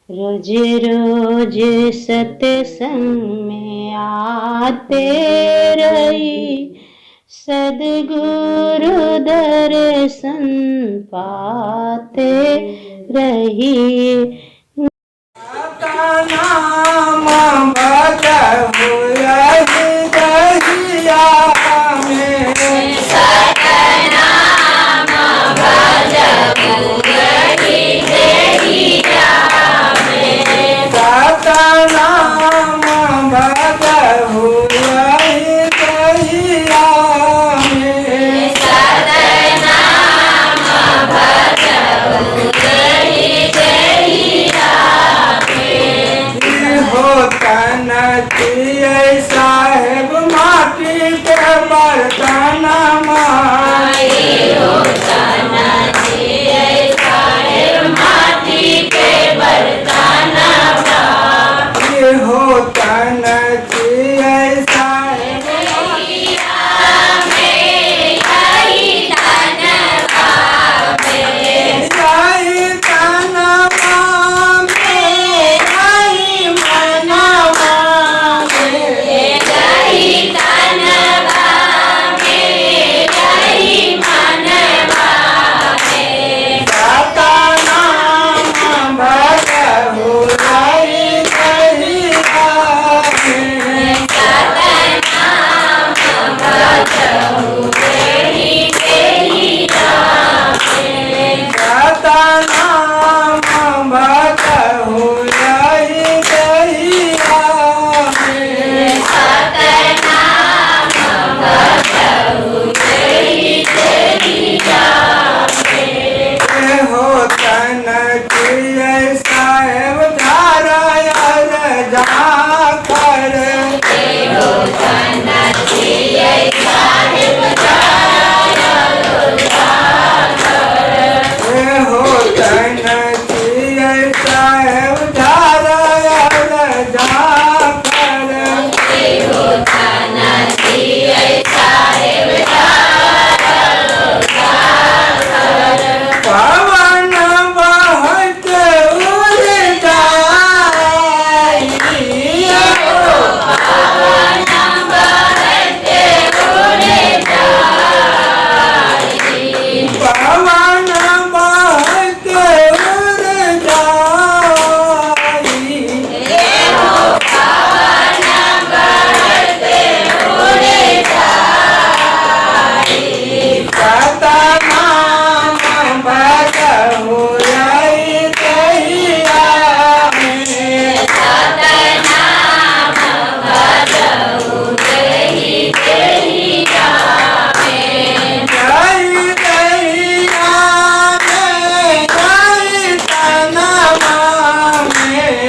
रोज रोज सत्संग में आते रही, सद्गुरु दर्शन पाते रही। नाम भजहु यहि दहिया में, सतनाम भजहु यहि दहिया में, सतनाम भजहु यहि दहिया में, सतनाम भजहु यहि दहिया में। हो तन दिए साहेब माटी के बर्तन माई, हो तन दिए साहेब माटी के बर्तन हो तन दिए साहेब यही तनवा में, यही मनवा में, सतनाम भजहु यहि दहिया में, सतनाम भजहु यहि दहिया में, हो तन दिए साहेब धारायल जाकर, हो तन दिए साहेब धारायल जाकर, पवन बहत उड़ जाई, पवन बहत उड़ जाई, सतनाम भजहु यहि दहिया में, यहि दहिया में, यहि तनवा में,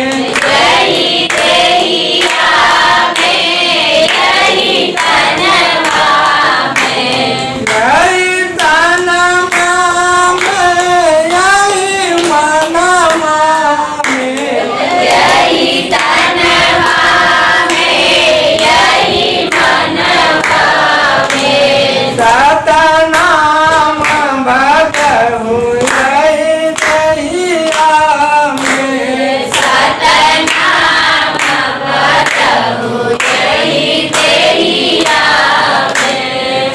यहि तनवा में, यहि मनवा में, सतनाम भजहु यहि दहिया में, सतनाम भजहु यहि दहिया में,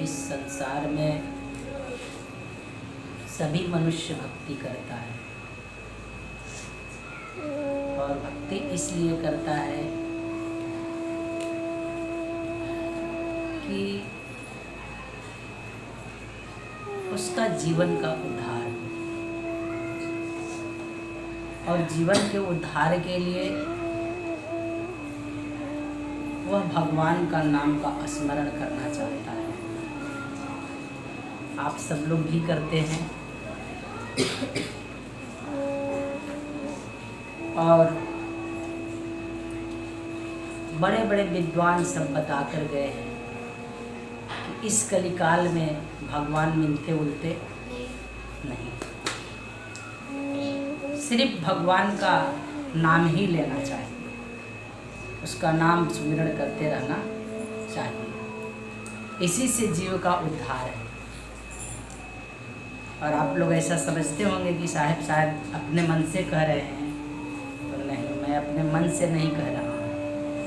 इस संसार में सभी मनुष्य भक्ति करता है और भक्ति इसलिए करता है कि उसका जीवन का उद्धार हो। और जीवन के उद्धार के लिए वह भगवान का नाम का स्मरण करना चाहता है। आप सब लोग भी करते हैं और बड़े बड़े विद्वान सब बता कर गए हैं कि इस कलिकाल में भगवान मिलते उलते नहीं, सिर्फ भगवान का नाम ही लेना चाहिए, उसका नाम सुमिरन करते रहना चाहिए। इसी से जीव का उद्धार है। और आप लोग ऐसा समझते होंगे कि साहब शायद अपने मन से कह रहे हैं, तो नहीं, मैं अपने मन से नहीं कह रहा हूँ,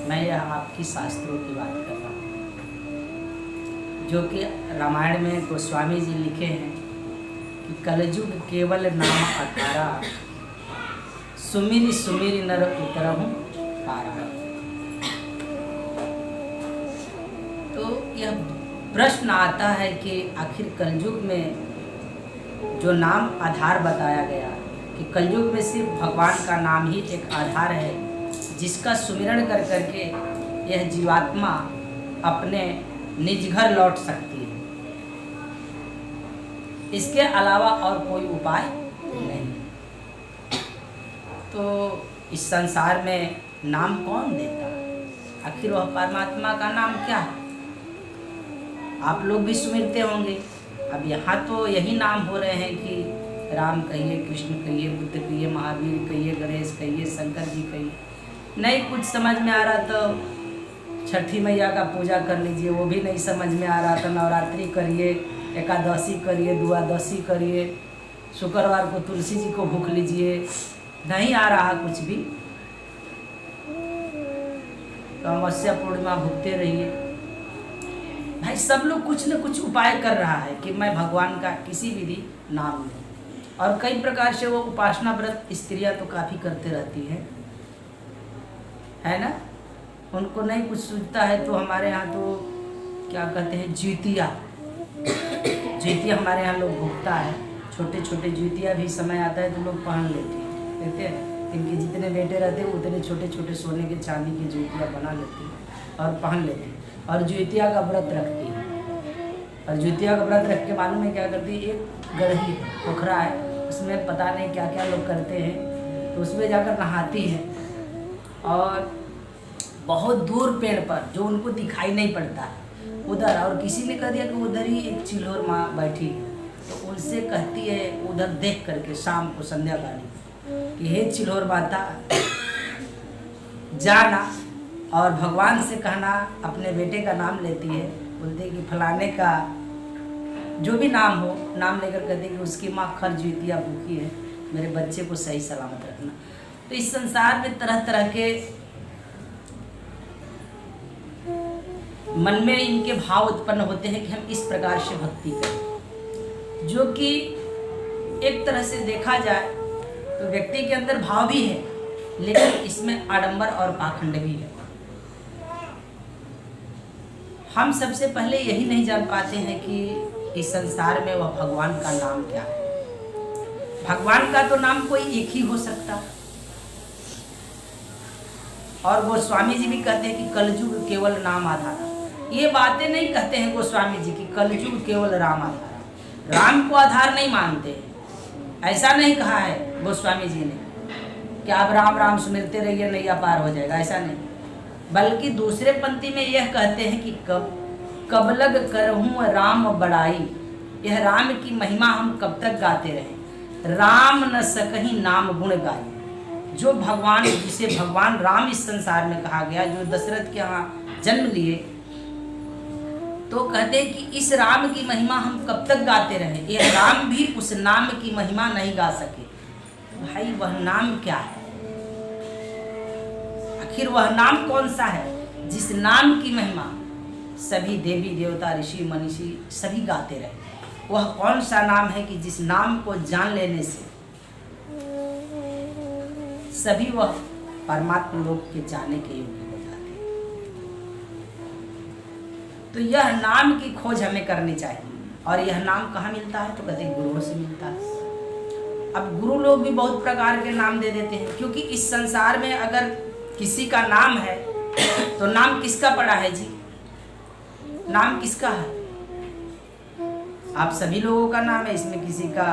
मैं यह आपकी शास्त्रों की बात कर रहा हूँ, जो कि रामायण में गोस्वामी जी लिखे हैं कि कलयुग केवल नाम अठारा, सुमिरि सुमिरि नर उतरहु पारा। तो यह प्रश्न आता है कि आखिर कलयुग में जो नाम आधार बताया गया कि कलयुग में सिर्फ भगवान का नाम ही एक आधार है, जिसका सुमिरन कर करके यह जीवात्मा अपने निज घर लौट सकती है। इसके अलावा और कोई उपाय नहीं। तो इस संसार में नाम कौन देता है? आखिर वह परमात्मा का नाम क्या है? आप लोग भी सुमिरते होंगे। अब यहाँ तो यही नाम हो रहे हैं कि राम कहिए, कृष्ण कहिए, बुद्ध कहिए, महावीर कहिए, गणेश कहिए, शंकर जी कहिए। नहीं कुछ समझ में आ रहा तो छठी मैया का पूजा कर लीजिए, वो भी नहीं समझ में आ रहा तो नवरात्रि करिए, एकादशी करिए, द्वादशी करिए, शुक्रवार को तुलसी जी को भूख लीजिए। नहीं आ रहा कुछ भी तो अमावस्या पूर्णिमा भूखते रहिए। भाई सब लोग कुछ न कुछ उपाय कर रहा है कि मैं भगवान का किसी विधि नाम लूँ। और कई प्रकार से वो उपासना व्रत स्त्रियाँ तो काफ़ी करते रहती हैं, है ना। उनको नहीं कुछ सूझता है तो हमारे यहाँ तो क्या कहते हैं, ज्योतिया हमारे यहाँ लोग भुगता है। छोटे छोटे ज्योतिया भी समय आता है तो लोग पहन लेते हैं। इनके जितने बेटे रहते हैं उतने छोटे छोटे सोने के चांदी की ज्योतिया बना लेती हैं और पहन लेती हैं। और ज्योतिया का व्रत रखती है। और ज्योतिया का व्रत रख के मालूम है क्या करती है, एक गढ़ी पोखरा है, उसमें पता नहीं क्या क्या लोग करते हैं, तो उसमें जाकर नहाती है। और बहुत दूर पेड़ पर जो उनको दिखाई नहीं पड़ता है उधर, और किसी ने कह दिया कि उधर ही एक चिल्होर माँ बैठी है, तो उनसे कहती है उधर देख करके शाम को संध्या काली कि हे चिल्होर माता जाना और भगवान से कहना, अपने बेटे का नाम लेती है, बोलते कि फलाने का जो भी नाम हो, नाम लेकर कहते कि उसकी माँ खर ज्योतिया भूखी है, मेरे बच्चे को सही सलामत रखना। तो इस संसार में तरह तरह के मन में इनके भाव उत्पन्न होते हैं कि हम इस प्रकार से भक्ति करें, जो कि एक तरह से देखा जाए तो व्यक्ति के अंदर भाव भी है, लेकिन इसमें आडंबर और पाखंड भी है। हम सबसे पहले यही नहीं जान पाते हैं कि इस संसार में वह भगवान का नाम क्या है। भगवान का तो नाम कोई एक ही हो सकता, और गोस्वामी जी भी कहते हैं कि कलयुग केवल नाम आधारा। ये बातें नहीं कहते हैं गोस्वामी जी कि कलयुग केवल राम आधारा, राम को आधार नहीं मानते हैं, ऐसा नहीं कहा है गोस्वामी जी ने कि आप राम राम सुमिरते रहिए नैया पार हो जाएगा, ऐसा नहीं। बल्कि दूसरे पंक्ति में यह कहते हैं कि कब लग करहूँ राम बड़ाई, यह राम की महिमा हम कब तक गाते रहें। राम न सकहीं नाम गुण गाई। जो भगवान, जिसे भगवान राम इस संसार में कहा गया, जो दशरथ के यहाँ जन्म लिए, तो कहते हैं कि इस राम की महिमा हम कब तक गाते रहें। यह राम भी उस नाम की महिमा नहीं गा सके। भाई वह नाम क्या है? आखिर वह नाम कौन सा है जिस नाम की महिमा सभी देवी देवता ऋषि मनीषी सभी गाते रहे? वह कौन सा नाम है कि जिस नाम को जान लेने से सभी वह परमात्मा लोक के जाने के योग्य हो जाते हैं? तो यह नाम की खोज हमें करनी चाहिए। और यह नाम कहाँ मिलता है? तो कहते हैं गुरुओं से मिलता है। अब गुरु लोग भी बहुत प्रकार के नाम दे देते हैं, क्योंकि इस संसार में अगर किसी का नाम है तो नाम किसका पड़ा है जी? नाम किसका है? आप सभी लोगों का नाम है। इसमें किसी का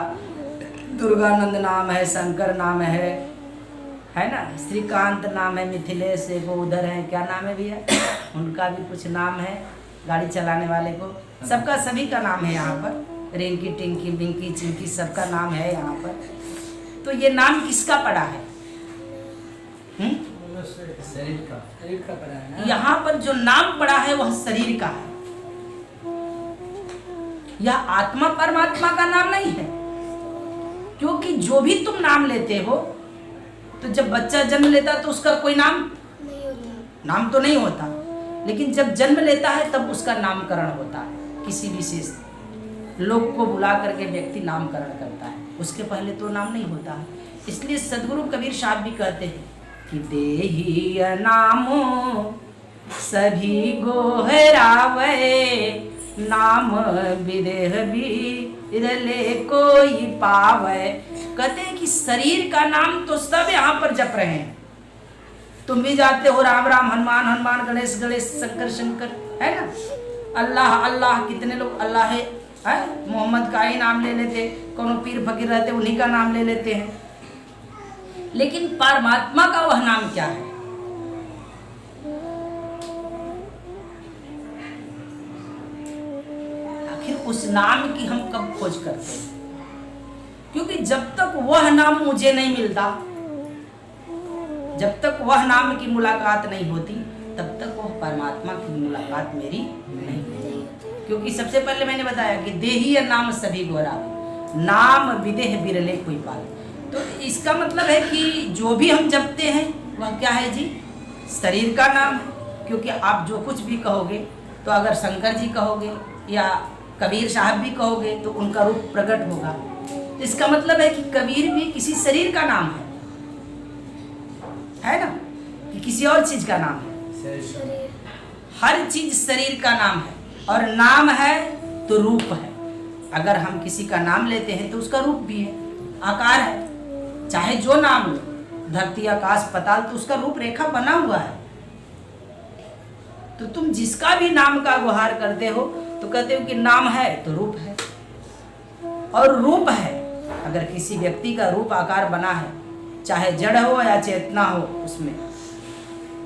दुर्गानंद नाम है, शंकर नाम है ना, श्रीकांत नाम है, मिथिलेश है, वो उधर है, क्या नाम है भैया, उनका भी कुछ नाम है, गाड़ी चलाने वाले को, सबका सभी का नाम है यहाँ पर। रिंकी, टिंकी, बिंकी, चिंकी, सबका नाम है यहाँ पर। तो ये नाम किसका पड़ा है? शरीर का पड़ा है ना। यहाँ पर जो नाम पड़ा है वह शरीर का है। यह आत्मा परमात्मा का नाम नहीं है। क्योंकि जो भी तुम नाम लेते हो, तो जब बच्चा जन्म लेता तो उसका कोई नाम तो नहीं होता, लेकिन जब जन्म लेता है तब उसका नामकरण होता है। किसी विशेष लोग को बुला करके व्यक्ति नामकरण करता है, उसके पहले तो नाम नहीं होता है। इसलिए सदगुरु कबीर साहब भी कहते हैं कि देही नामो सभी गोहरावे, नाम विदेह बिरले कोई पावे। कहते हैं कि शरीर का नाम तो सब यहाँ पर जप रहे हैं। तुम भी जाते हो राम राम, हनुमान हनुमान, गणेश गणेश, शंकर शंकर, है ना, अल्लाह अल्लाह, कितने लोग अल्लाह है, मोहम्मद का ही नाम ले लेते, कोनो पीर फकीर रहते उन्हीं का नाम ले लेते हैं। लेकिन परमात्मा का वह नाम क्या है? आखिर उस नाम की हम कब खोज करते हैं? क्योंकि जब तक वह नाम मुझे नहीं मिलता, जब तक वह नाम की मुलाकात नहीं होती, तब तक वह परमात्मा की मुलाकात मेरी नहीं होती। क्योंकि सबसे पहले मैंने बताया कि देही नाम सभी गौरावे, नाम विदेह बिरले कोई पावे। तो इसका मतलब है कि जो भी हम जपते हैं वह क्या है जी? शरीर का नाम है। क्योंकि आप जो कुछ भी कहोगे, तो अगर शंकर जी कहोगे या कबीर साहब भी कहोगे तो उनका रूप प्रकट होगा। इसका मतलब है कि कबीर भी किसी शरीर का नाम है ना, कि किसी और चीज का नाम है? हर चीज शरीर का नाम है। और नाम है तो रूप है। अगर हम किसी का नाम लेते हैं तो उसका रूप भी है, आकार है। चाहे जो नाम लो, धरती आकाश पताल, तो उसका रूप रेखा बना हुआ है। तो तुम जिसका भी नाम का गुहार करते हो तो कहते हो कि नाम है तो रूप है। और रूप है, अगर किसी व्यक्ति का रूप आकार बना है, चाहे जड़ हो या चेतना हो, उसमें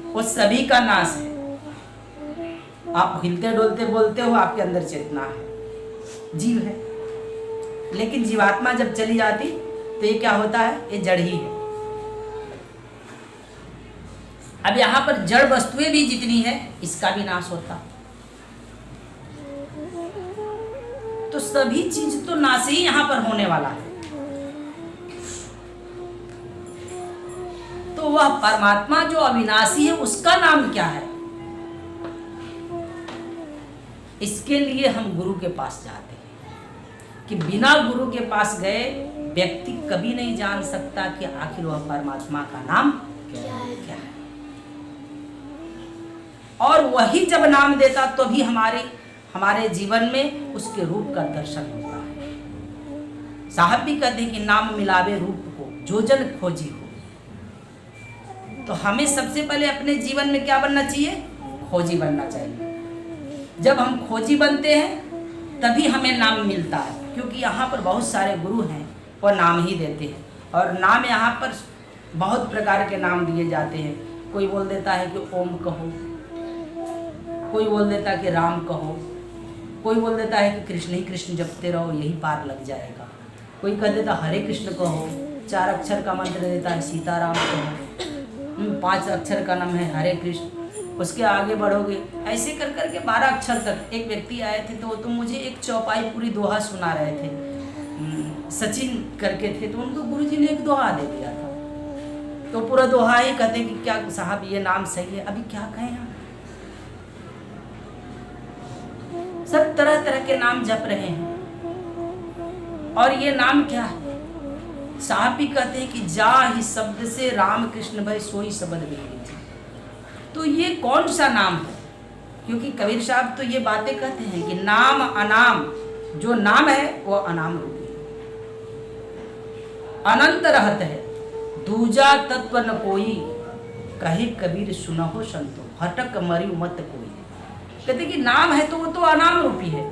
वो सभी का नाश है। आप हिलते डोलते बोलते हो, आपके अंदर चेतना है, जीव है। लेकिन जीवात्मा जब चली जाती तो ये क्या होता है? ये जड़ ही है। अब यहाँ पर जड़ वस्तुएं भी जितनी है, इसका भी नाश होता। तो सभी चीज तो नाश ही यहाँ पर होने वाला है। तो वह परमात्मा जो अविनाशी है, उसका नाम क्या है? इसके लिए हम गुरु के पास जाते हैं कि बिना गुरु के पास गए व्यक्ति कभी नहीं जान सकता कि आखिर वह परमात्मा का नाम क्या है। और वही जब नाम देता तो भी हमारे जीवन में उसके रूप का दर्शन होता है। साहब भी कहते हैं कि नाम मिलावे रूप को, जो जन खोजी हो। तो हमें सबसे पहले अपने जीवन में क्या बनना चाहिए? खोजी बनना चाहिए। जब हम खोजी बनते हैं तभी हमें नाम मिलता है। क्योंकि यहाँ पर बहुत सारे गुरु हैं, वो नाम ही देते हैं। और नाम यहाँ पर बहुत प्रकार के नाम दिए जाते हैं। कोई बोल देता है कि ओम कहो, कोई बोल देता है कि राम कहो, कोई बोल देता है कि कृष्ण ही कृष्ण जपते रहो, यही पार लग जाएगा। कोई कह देता हरे कृष्ण कहो, 4 अक्षर का मंत्र देता है सीताराम कहो, 5 अक्षर का नाम है हरे कृष्ण। उसके आगे बढ़ोगे, ऐसे कर करके 12 अक्षर तक। एक व्यक्ति आए थे तो मुझे एक चौपाई पूरी दोहा सुना रहे थे, सचिन करके थे, तो उनको गुरुजी ने एक दोहा दे दिया था। तो पूरा दोहा ही कहते कि क्या साहब ये नाम सही है? अभी क्या कहें हम? सब तरह तरह के नाम जप रहे हैं। और ये नाम क्या है? साहब भी कहते हैं कि जा ही शब्द से राम कृष्ण भय सोई शब्द मिली थी। तो ये कौन सा नाम है? क्योंकि कबीर साहब तो ये बातें कहते हैं कि नाम अनाम, जो नाम है वो अनाम रूपी है, अनंत रहत है, दूजा तत्व न कोई, कहे कबीर सुनहो संतो, हटक मरियो मत कोई। कहते कि नाम है तो वो तो अनाम रूपी है।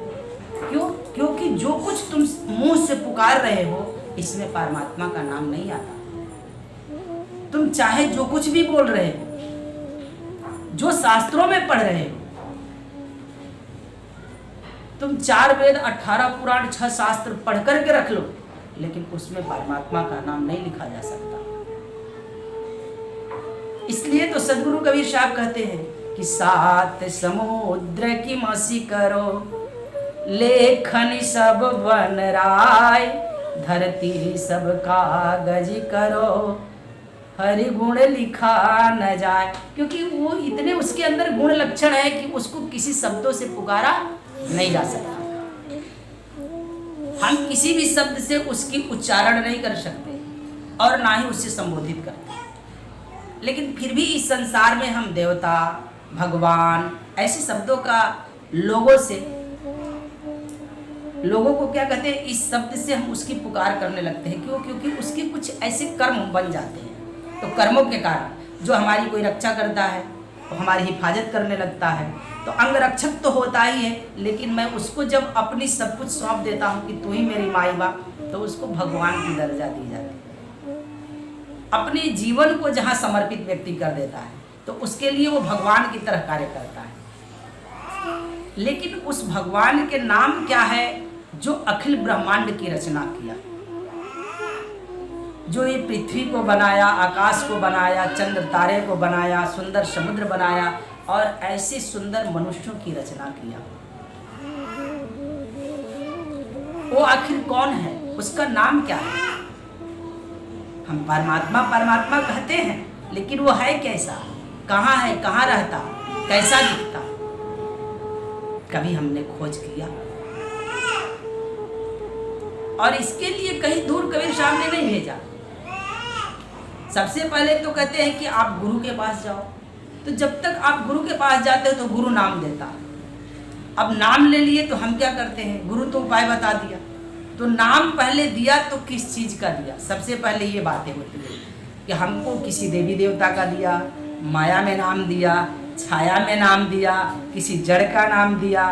क्यों? क्योंकि जो कुछ तुम मुंह से पुकार रहे हो इसमें परमात्मा का नाम नहीं आता। तुम चाहे जो कुछ भी बोल रहे हो, जो शास्त्रों में पढ़ रहे हो, तुम 4 वेद 18 पुराण 6 शास्त्र पढ़ करके रख लो, लेकिन उसमें परमात्मा का नाम नहीं लिखा जा सकता। इसलिए तो सदगुरु कबीर साहब कहते हैं कि 7 समुद्र की मसी करो, लेखन सब बन राय, धरती सब कागज करो, हरि गुण लिखा न जाए। क्योंकि वो इतने उसके अंदर गुण लक्षण है कि उसको किसी शब्दों से पुकारा नहीं जा सकता। हम किसी भी शब्द से उसकी उच्चारण नहीं कर सकते और ना ही उससे संबोधित करते, लेकिन फिर भी इस संसार में हम देवता, भगवान ऐसे शब्दों का लोगों को क्या कहते हैं, इस शब्द से हम उसकी पुकार करने लगते हैं। क्यों? क्योंकि उसके कुछ ऐसे कर्म बन जाते हैं। तो कर्मों के कारण जो हमारी कोई रक्षा करता है, वो हमारी हिफाजत करने लगता है, तो अंग रक्षक तो होता ही है, लेकिन मैं उसको जब अपनी सब कुछ सौंप देता हूँ कि तू ही मेरी माई बाप, तो उसको भगवान की दर्जा दी जाती है। अपने जीवन को जहाँ समर्पित व्यक्ति कर देता है तो उसके लिए वो भगवान की तरह कार्य करता है। लेकिन उस भगवान के नाम क्या है जो अखिल ब्रह्मांड की रचना किया, जो ये पृथ्वी को बनाया, आकाश को बनाया, चंद्र तारे को बनाया, सुंदर समुद्र बनाया और ऐसे सुंदर मनुष्यों की रचना किया, वो आखिर कौन है? उसका नाम क्या है? हम परमात्मा परमात्मा कहते हैं, लेकिन वो है कैसा, कहाँ है, कहाँ रहता, कैसा दिखता? कभी हमने खोज किया? और इसके लिए कहीं दूर कबीर साहब ने नहीं भेजा। सबसे पहले तो कहते हैं कि आप गुरु के पास जाओ। तो जब तक आप गुरु के पास जाते हो तो गुरु नाम देता। अब नाम ले लिए तो हम क्या करते हैं, गुरु तो उपाय बता दिया, तो नाम पहले दिया तो किस चीज़ का दिया? सबसे पहले ये बातें होती है कि हमको किसी देवी देवता का दिया, माया में नाम दिया, छाया में नाम दिया, किसी जड़ का नाम दिया,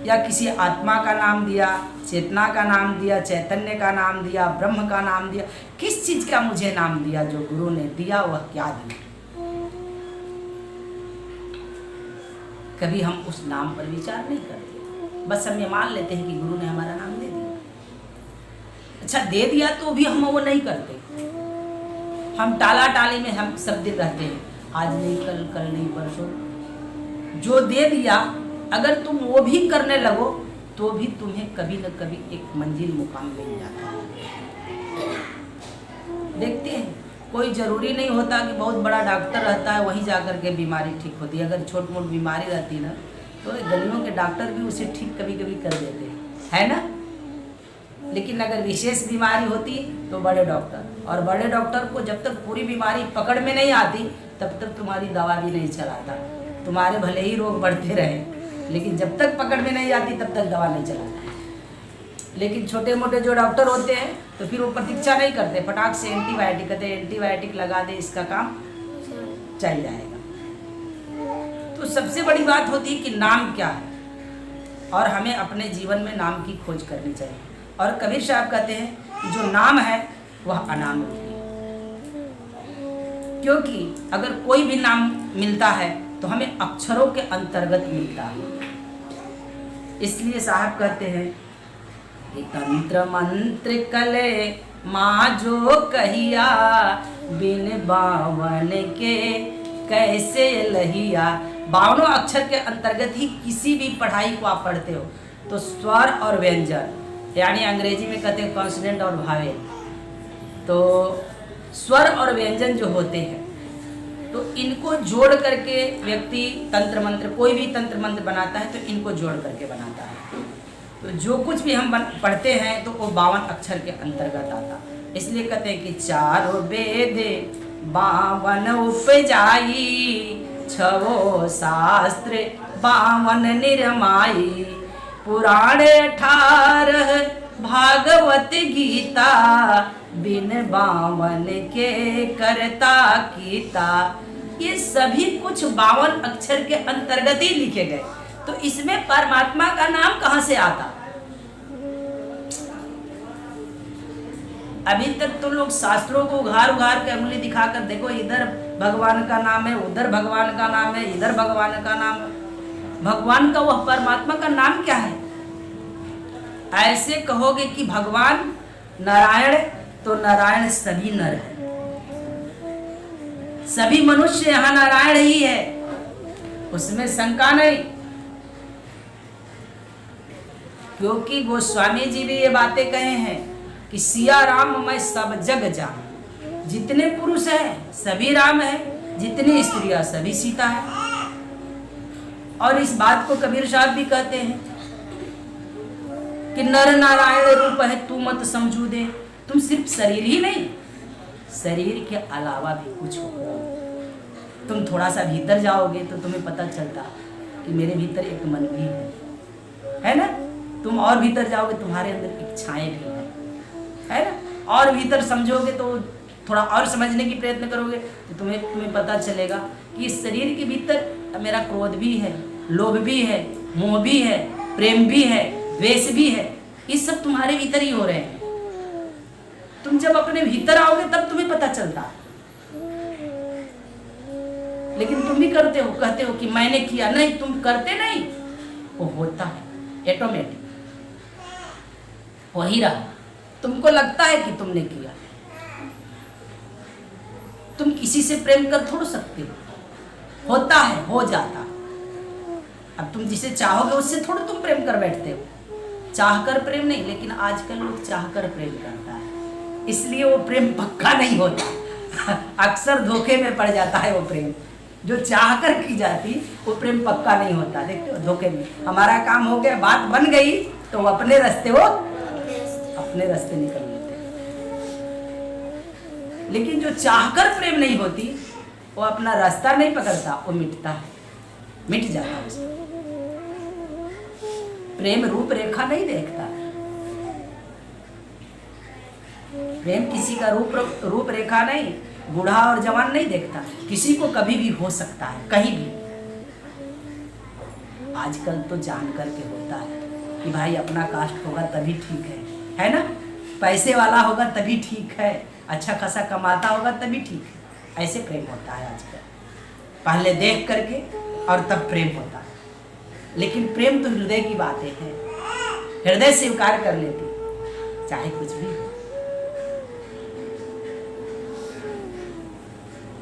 या किसी आत्मा का नाम दिया, चेतना का नाम दिया, चैतन्य का नाम दिया, ब्रह्म का नाम दिया। किस चीज का मुझे नाम दिया? जो गुरु ने दिया वह क्या दिया? कभी हम उस नाम पर विचार नहीं करते, बस हम ये मान लेते हैं कि गुरु ने हमारा नाम दे दिया। अच्छा, दे दिया तो भी हम वो नहीं करते, हम टाला टाली में हम सब दिन रहते हैं, आज नहीं कल, कल नहीं परसों। जो दे दिया अगर तुम वो भी करने लगो तो भी तुम्हें कभी न कभी एक मंजिल मुकाम मिल जाता है। देखते हैं, कोई ज़रूरी नहीं होता कि बहुत बड़ा डॉक्टर रहता है वहीं जा कर के बीमारी ठीक होती है। अगर छोट मोट बीमारी रहती ना तो गलियों के डॉक्टर भी उसे ठीक कभी कभी कर देते हैं, है ना। लेकिन अगर विशेष बीमारी होती तो बड़े डॉक्टर, और बड़े डॉक्टर को जब तक पूरी बीमारी पकड़ में नहीं आती तब तक तुम्हारी दवा भी नहीं चलाता। तुम्हारे भले ही रोग बढ़ते रहे, लेकिन जब तक पकड़ में नहीं आती तब तक दवा नहीं चलाता। लेकिन छोटे मोटे जो डॉक्टर होते हैं तो फिर वो प्रतीक्षा नहीं करते, फटाक से एंटीबायोटिक कहते हैं, एंटीबायोटिक लगा दे, इसका काम चल जाएगा। तो सबसे बड़ी बात होती है कि नाम क्या है, और हमें अपने जीवन में नाम की खोज करनी चाहिए। और कबीर साहब कहते हैं कि जो नाम है वह अनाम है, क्योंकि अगर कोई भी नाम मिलता है तो हमें अक्षरों के अंतर्गत मिलता है। इसलिए साहब कहते हैं कि तंत्र मंत्र कले माँ जो कहिया, बिन बावन के कैसे लहिया। 52 अक्षर के अंतर्गत ही किसी भी पढ़ाई को आप पढ़ते हो तो स्वर और व्यंजन, यानी अंग्रेजी में कहते हैं कॉन्सोनेंट और वावेल, तो स्वर और व्यंजन जो होते हैं तो इनको जोड़ करके व्यक्ति तंत्र मंत्र, कोई भी तंत्र मंत्र बनाता है तो इनको जोड़ करके बनाता है। तो जो कुछ भी हम पढ़ते हैं तो वो 52 अक्षर के अंतर्गत आता। इसलिए कहते हैं कि चारों वेद 52 उपजाई, छवो शास्त्र 52 निरमाई, पुराण 18 भागवत गीता, बिन 52 के करता कीता। ये सभी कुछ 52 अक्षर के अंतर्गत ही लिखे गए। तो इसमें परमात्मा का नाम कहां से आता? अभी तक तो लोग शास्त्रों को उघार उघार के उंगली दिखाकर देखो, इधर भगवान का नाम है, उधर भगवान का नाम है, इधर भगवान का नाम है। भगवान का वह परमात्मा का नाम क्या है? ऐसे कहोगे कि भगवान नारायण, तो नारायण सभी नर है, सभी मनुष्य यहाँ नारायण ही है, उसमें शंका नहीं। क्योंकि गोस्वामी जी भी ये बातें कहे हैं कि सिया राम मैं सब जग जान। जितने पुरुष हैं सभी राम है, जितनी स्त्रियां सभी सीता है। और इस बात को कबीर साहब भी कहते हैं कि नर नारायण रूप है तू मत समझू दे। तुम सिर्फ शरीर ही नहीं, शरीर के अलावा भी कुछ हो। तुम थोड़ा सा भीतर जाओगे तो तुम्हें पता चलता कि मेरे भीतर एक मन भी है ना। तुम और भीतर जाओगे, तुम्हारे अंदर इच्छाएं भी है ना। और भीतर समझोगे तो थोड़ा और समझने की प्रयत्न करोगे तो तुम्हें पता चलेगा कि इस शरीर के भीतर मेरा क्रोध भी है, लोभ भी है, मोह भी है, प्रेम भी है, द्वेष भी है। ये सब तुम्हारे भीतर ही हो रहे हैं। तुम जब अपने भीतर आओगे तब तुम्हें पता चलता। लेकिन तुम भी करते हो, कहते हो कि मैंने किया। नहीं, तुम करते नहीं, वो होता है ऑटोमेटिक, वही रहा। तुमको लगता है कि तुमने किया। तुम किसी से प्रेम कर थोड़ सकते हो, होता है, हो जाता। अब तुम जिसे चाहोगे उससे थोड़ा तुम प्रेम कर बैठते हो। चाहकर प्रेम नहीं, लेकिन आजकल लोग चाहकर प्रेम करता है, इसलिए वो प्रेम पक्का नहीं होता। अक्सर धोखे में पड़ जाता है वो प्रेम। जो चाहकर की जाती वो प्रेम पक्का नहीं होता। देखते हो, धोखे में हमारा काम हो गया, बात बन गई तो वो अपने रास्ते निकल लेते। लेकिन जो चाहकर प्रेम नहीं होती वो अपना रास्ता नहीं पकड़ता, वो मिटता है, मिट जाता है उसका। प्रेम रूप रेखा नहीं देखता। प्रेम किसी का रूप रेखा नहीं, बूढ़ा और जवान नहीं देखता। किसी को कभी भी हो सकता है, कहीं भी। आजकल तो जान करके होता है कि भाई अपना कास्ट होगा तभी ठीक है ना। पैसे वाला होगा तभी ठीक है, अच्छा खासा कमाता होगा तभी ठीक है। ऐसे प्रेम होता है आजकल। पहले देख करके और तब प्रेम होता है। लेकिन प्रेम तो हृदय की बातें हैं, हृदय स्वीकार कर लेती चाहे कुछ भी हो।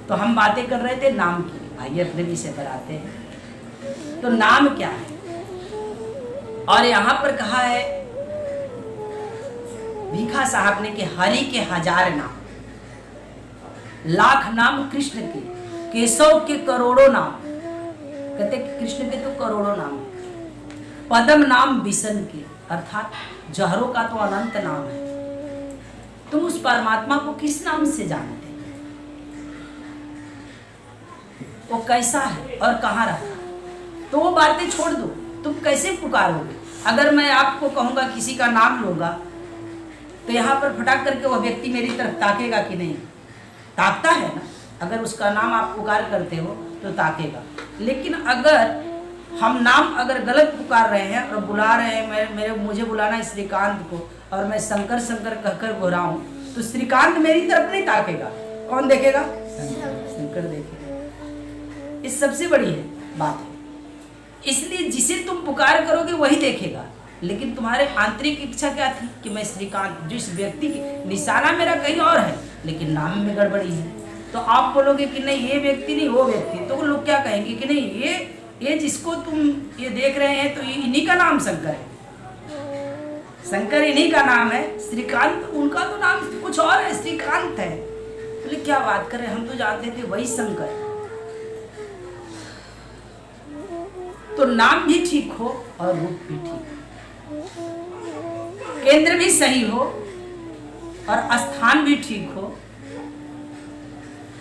तो हम बातें कर रहे थे नाम की। आइए अपने विषय पर आते हैं। तो नाम क्या है? और यहां पर कहा है भीखा साहब ने कि हरि के 1000 नाम, लाख नाम कृष्ण के, केशव के करोड़ों नाम। कहते कृष्ण के तो करोड़ों नाम, पदम नाम विष्णु के, अर्थात जहरों का तो अनंत नाम है। तुम उस परमात्मा को किस नाम से जानते? वो कैसा है और कहाँ रहता है? तो वो बातें छोड़ दो। तुम कैसे पुकारोगे? अगर मैं आपको कहूंगा किसी का नाम लूंगा तो यहाँ पर फटाक करके वो व्यक्ति मेरी तरफ ताकेगा कि नहीं? ताकता है ना। अगर उसका नाम आप पुकार करते हो तो ताकेगा। लेकिन अगर हम नाम अगर गलत पुकार रहे हैं और बुला रहे हैं, मुझे बुलाना है श्रीकांत को, और मैं शंकर शंकर कहकर घुराऊं, तो श्रीकांत मेरी तरफ नहीं ताकेगा। कौन देखेगा? शंकर देखेगा। इस सबसे बड़ी बात है। इसलिए जिसे तुम पुकार करोगे वही देखेगा। लेकिन तुम्हारे आंतरिक इच्छा क्या थी कि मैं श्रीकांत, जिस व्यक्ति की निशाना मेरा कहीं और है लेकिन नाम में गड़बड़ी है, तो आप बोलोगे कि नहीं ये व्यक्ति नहीं वो व्यक्ति, तो लोग क्या कहेंगे कि नहीं ये जिसको तुम ये देख रहे हैं तो इन्हीं का नाम शंकर है, शंकर इन्हीं का नाम है। श्रीकांत उनका तो नाम कुछ और है, श्रीकांत है। बोले क्या बात कर रहे हैं, हम तो जानते थे वही शंकर। तो नाम भी ठीक हो और रूप भी ठीक हो, केंद्र भी सही हो और स्थान भी ठीक हो,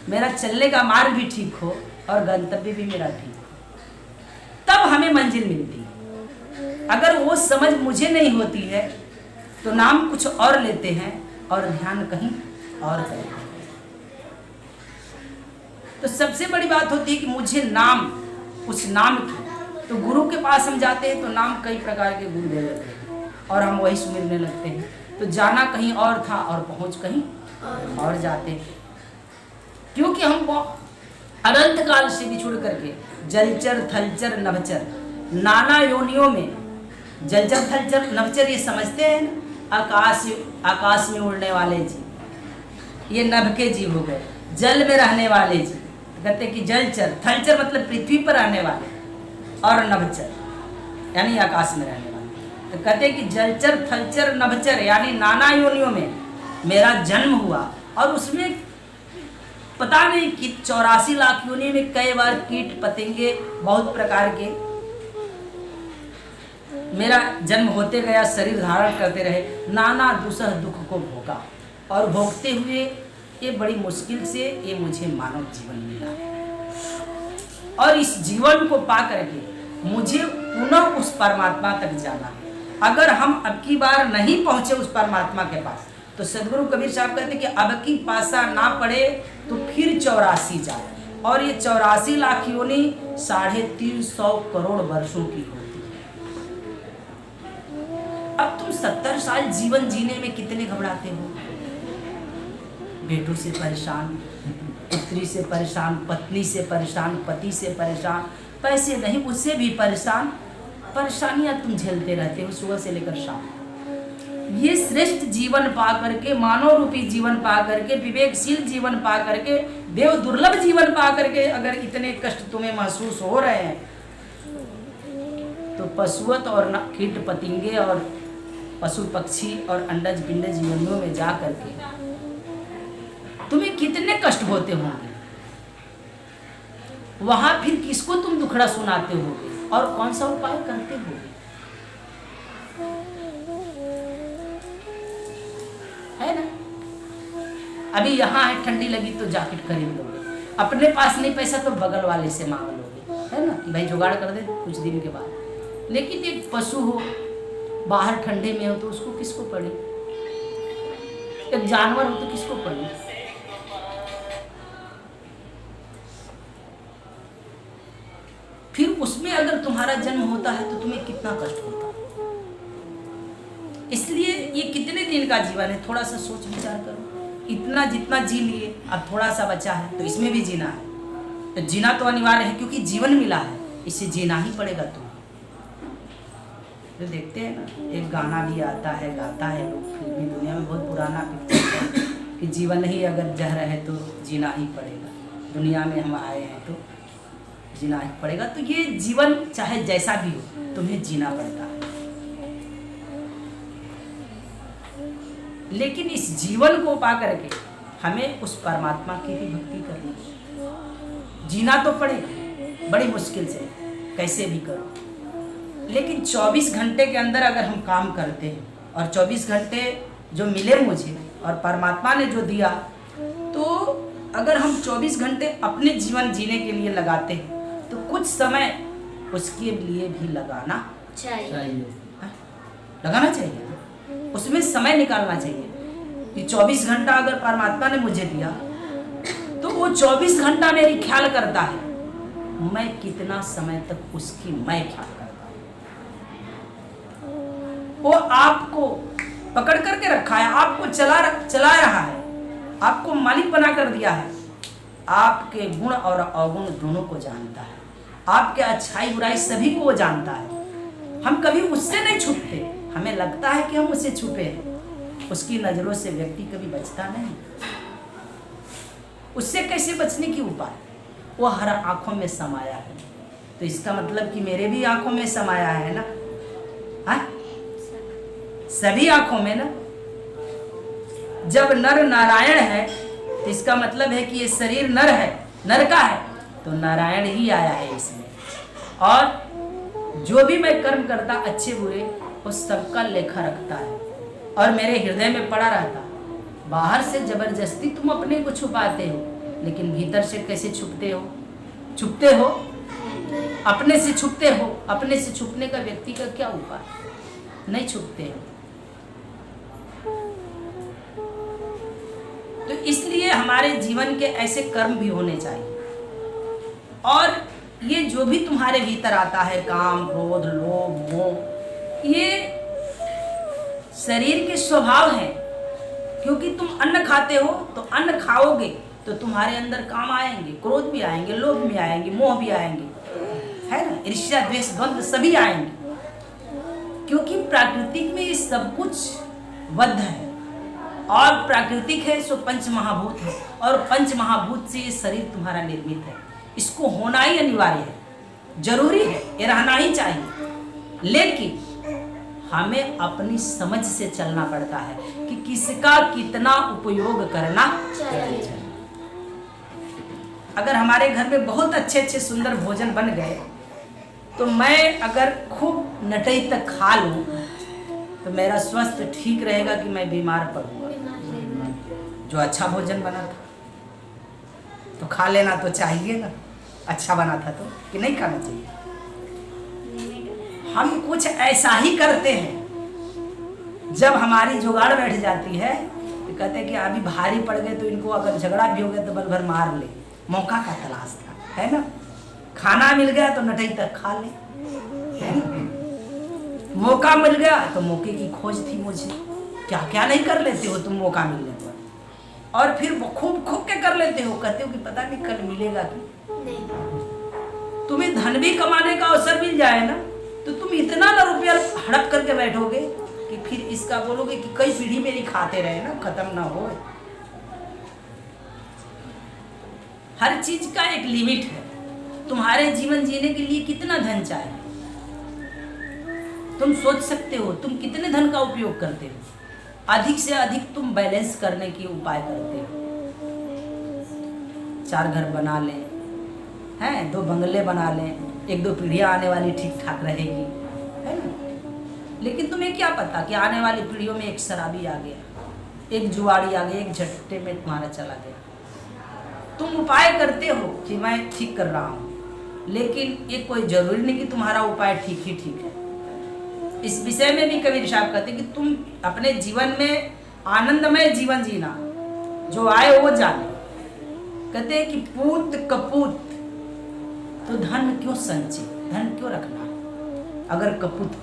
मेरा चलने का मार्ग भी ठीक हो, और गंतव्य भी मेरा ठीक हो, तब हमें मंजिल मिलती है। अगर वो समझ मुझे नहीं होती है तो नाम कुछ और लेते हैं और ध्यान कहीं और करते हैं। तो सबसे बड़ी बात होती है कि मुझे नाम, उस नाम की, तो गुरु के पास हम जाते हैं तो नाम कई प्रकार के गुरु दे देते हैं और हम वही सुमिरने लगते हैं। तो जाना कहीं और था और पहुंच कहीं और जाते हैं, क्योंकि हम अनंत काल से बिछुड़ करके जलचर थलचर नभचर नाना योनियों में, जलचर थलचर नभचर ये समझते हैं ना, आकाश में उड़ने वाले जीव, ये नभ के जीव हो गए। जल में रहने वाले जीव कहते कि जलचर, थलचर मतलब पृथ्वी पर रहने वाले, और नभचर यानी आकाश में रहने वाले। तो कहते कि जलचर थलचर नभचर यानी नाना योनियों में मेरा जन्म हुआ, और उसमें पता नहीं कि 84 लाख योनि में कई बार कीट पतंगे बहुत प्रकार के मेरा जन्म होते गया, शरीर धारण करते रहे, नाना दुसह दुख को भोगा, और भोगते हुए ये बड़ी मुश्किल से ये मुझे मानव जीवन मिला। और इस जीवन को पा करके मुझे पुनः उस परमात्मा तक जाना है। अगर हम अब की बार नहीं पहुंचे उस परमात्मा के पास, तो सदगुरु कबीर साहब कहते कि अब की पासा ना पड़े तो फिर 84 जाए, और ये 84 लाख योनि 350 करोड़ वर्षों की होती है। अब तुम 70 साल जीवन जीने में कितने घबराते हो? बेटों से परेशान, पुत्री से परेशान, पत्नी से परेशान, पति से परेशान, पैसे नहीं उससे भी परेशान, परेशानियां तुम झेलते रहते हो सुबह से लेकर शाम। ये श्रेष्ठ जीवन पा करके, मानव रूपी जीवन पा करके, विवेकशील जीवन पा करके, देव दुर्लभ जीवन पा करके अगर इतने कष्ट तुम्हें महसूस हो रहे हैं, तो पशुवत और कीट पतंगे और पशु पक्षी और अंडज पिंडज योनियों में जा करके तुम्हें कितने कष्ट होते होंगे। वहां फिर किसको तुम दुखड़ा सुनाते होगे और कौन सा उपाय करते होगे? है ना? अभी यहाँ है, ठंडी लगी तो जैकेट खरीद लोगे, अपने पास नहीं पैसा तो बगल वाले से मांग लोगे, है ना, कि भाई जुगाड़ कर दे कुछ दिन के बाद। लेकिन एक पशु हो बाहर ठंडे में हो तो उसको किसको पड़े? एक जानवर हो तो किसको पड़े? फिर उसमें अगर तुम्हारा जन्म होता है तो तुम्हें कितना कष्ट होता है। इसलिए ये कितने दिन का जीवन है, थोड़ा सा सोच विचार करो। इतना जितना जी लिए, अब थोड़ा सा बचा है तो इसमें भी जीना है। तो जीना तो अनिवार्य है, क्योंकि जीवन मिला है, इसे जीना ही पड़ेगा तुम्हें। तो देखते हैं ना, एक गाना भी आता है, गाता है लोग, फिल्मी दुनिया में बहुत पुराना पिक्चर है कि जीवन ही अगर जहर है तो जीना ही पड़ेगा, दुनिया में हम आए हैं तो जीना ही पड़ेगा। तो ये जीवन चाहे जैसा भी हो तुम्हें जीना पड़ता है। लेकिन इस जीवन को पा करके हमें उस परमात्मा की भी भक्ति करनी है। जीना तो पड़ेगा बड़ी मुश्किल से, कैसे भी करो। लेकिन 24 घंटे के अंदर अगर हम काम करते हैं, और 24 घंटे जो मिले मुझे और परमात्मा ने जो दिया, तो अगर हम 24 घंटे अपने जीवन जीने के लिए लगाते हैं तो कुछ समय उसके लिए भी लगाना चाहिए। लगाना चाहिए, उसमें समय निकालना चाहिए कि 24 घंटा अगर परमात्मा ने मुझे दिया तो वो 24 घंटा मेरी ख्याल करता है, मैं कितना समय तक उसकी मैं ख्याल करता हूँ। वो आपको पकड़ करके रखा है, आपको चला रहा है, आपको मालिक बना कर दिया है, आपके गुण और अवगुण दोनों को जानता है, आपके अच्छाई बुराई सभी को वो जानता है। हम कभी उससे नहीं छुपते, हमें लगता है कि हम उससे छुपे हैं, उसकी नजरों से व्यक्ति कभी बचता नहीं। उससे कैसे बचने की उपाय? वो हर आंखों में समाया है, तो इसका मतलब कि मेरे भी आंखों में समाया है ना, हा? सभी आंखों में ना। जब नर नारायण है तो इसका मतलब है कि ये शरीर नर है, नर का है, तो नारायण ही आया है इसमें। और जो भी मैं कर्म करता, अच्छे बुरे, वो सबका लेखा रखता है और मेरे हृदय में पड़ा रहता। बाहर से जबरदस्ती तुम अपने को छुपाते हो, लेकिन भीतर से कैसे छुपते हो? छुपते हो? अपने से छुपते हो? अपने से छुपने का व्यक्ति का क्या उपाय? नहीं छुपते हो। तो इसलिए हमारे जीवन के ऐसे कर्म भी होने चाहिए। और ये जो भी तुम्हारे भीतर आता है, काम, क्रोध, लोभ, मोह, ये शरीर के स्वभाव है। क्योंकि तुम अन्न खाते हो तो अन्न खाओगे तो तुम्हारे अंदर काम आएंगे, क्रोध भी आएंगे, लोभ भी आएंगे, मोह भी आएंगे, है ना, ईर्ष्या, द्वेष, द्वंद्व सभी आएंगे। क्योंकि प्राकृतिक में ये सब कुछ बद्ध है और प्राकृतिक है, सो पंच महाभूत है और पंच महाभूत से ये शरीर तुम्हारा निर्मित है। इसको होना ही अनिवार्य है, जरूरी है, ये रहना ही चाहिए। लेकिन हमें अपनी समझ से चलना पड़ता है कि किसका कितना उपयोग करना चाहिए। अगर हमारे घर में बहुत अच्छे अच्छे सुंदर भोजन बन गए तो मैं अगर खूब नटई तक खा लूं तो मेरा स्वास्थ्य ठीक रहेगा कि मैं बीमार पड़ूंगा। जो अच्छा भोजन बना था तो खा लेना तो चाहिए ना, अच्छा बना था तो, कि नहीं खाना चाहिए? हम कुछ ऐसा ही करते हैं, जब हमारी जुगाड़ बैठ जाती है तो कहते हैं कि अभी भारी पड़ गए तो इनको अगर झगड़ा भी हो गया तो बल भर मार ले। मौका का तलाश था, है ना, खाना मिल गया तो नटई तक खा ले, है ना? मौका मिल गया तो मौके की खोज थी मुझे। क्या क्या नहीं कर लेते हो तुम मौका मिलने पर, और फिर खूब खूब के कर लेते हो, कहते हो कि पता नहीं कल मिलेगा कि नहीं। तुम्हें धन भी कमाने का अवसर मिल जाए ना तो तुम इतना ना रुपया हड़प करके बैठोगे कि फिर इसका बोलोगे कि कई पीढ़ी मेरी खाते रहे ना, खत्म ना हो। हर चीज का एक लिमिट है। तुम्हारे जीवन जीने के लिए कितना धन चाहिए तुम सोच सकते हो? तुम कितने धन का उपयोग करते हो? अधिक से अधिक तुम बैलेंस करने की उपाय करते हो। 4 घर बना लें, हैं, 2 बंगले बना लें, 1-2 पीढ़ियां आने वाली ठीक ठाक रहेगी, है ना? लेकिन तुम्हें क्या पता कि आने वाली पीढ़ियों में एक शराबी आ गया, एक जुआड़ी आ गया, एक झटके में तुम्हारा चला गया। तुम उपाय करते हो कि मैं ठीक कर रहा हूँ, लेकिन ये कोई जरूरी नहीं कि तुम्हारा उपाय ठीक ही ठीक है। इस विषय में भी कबीर साहब कहते हैं कि तुम अपने जीवन में आनंदमय जीवन जीना, जो आए वो जाने। कहते हैं कि पूत कपूत, तो धन क्यों संचय, धन क्यों रखना अगर कपूत हो तो?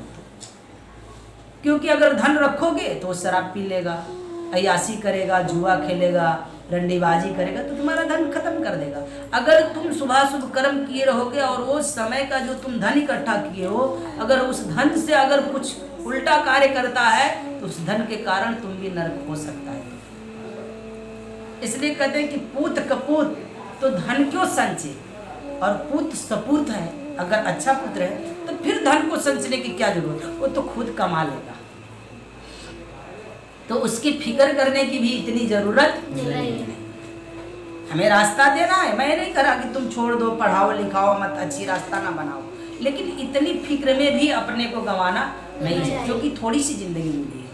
क्योंकि अगर धन रखोगे तो शराब पी लेगा, अय्यासी करेगा, जुआ खेलेगा, रंडीबाजी करेगा तो तुम्हारा धन खत्म कर देगा। अगर तुम सुबह शुभ कर्म किए रहोगे और वो समय का जो तुम धन इकट्ठा किए हो, अगर उस धन से अगर कुछ उल्टा कार्य करता है तो उस धन के कारण तुम भी नरक हो सकता है। इसलिए कहते हैं कि पूत कपूत, तो धन क्यों संचय, और पुत्र सपूत है, अगर अच्छा पुत्र है तो फिर धन को संचने की क्या जरूरत है, वो तो खुद कमा लेगा, तो उसकी फिक्र करने की भी इतनी जरूरत नहीं है। हमें रास्ता देना है, मैं नहीं कहा कि तुम छोड़ दो, पढ़ाओ लिखाओ मत, अच्छी रास्ता ना बनाओ, लेकिन इतनी फिक्र में भी अपने को गंवाना नहीं है, क्योंकि थोड़ी सी जिंदगी मिली है।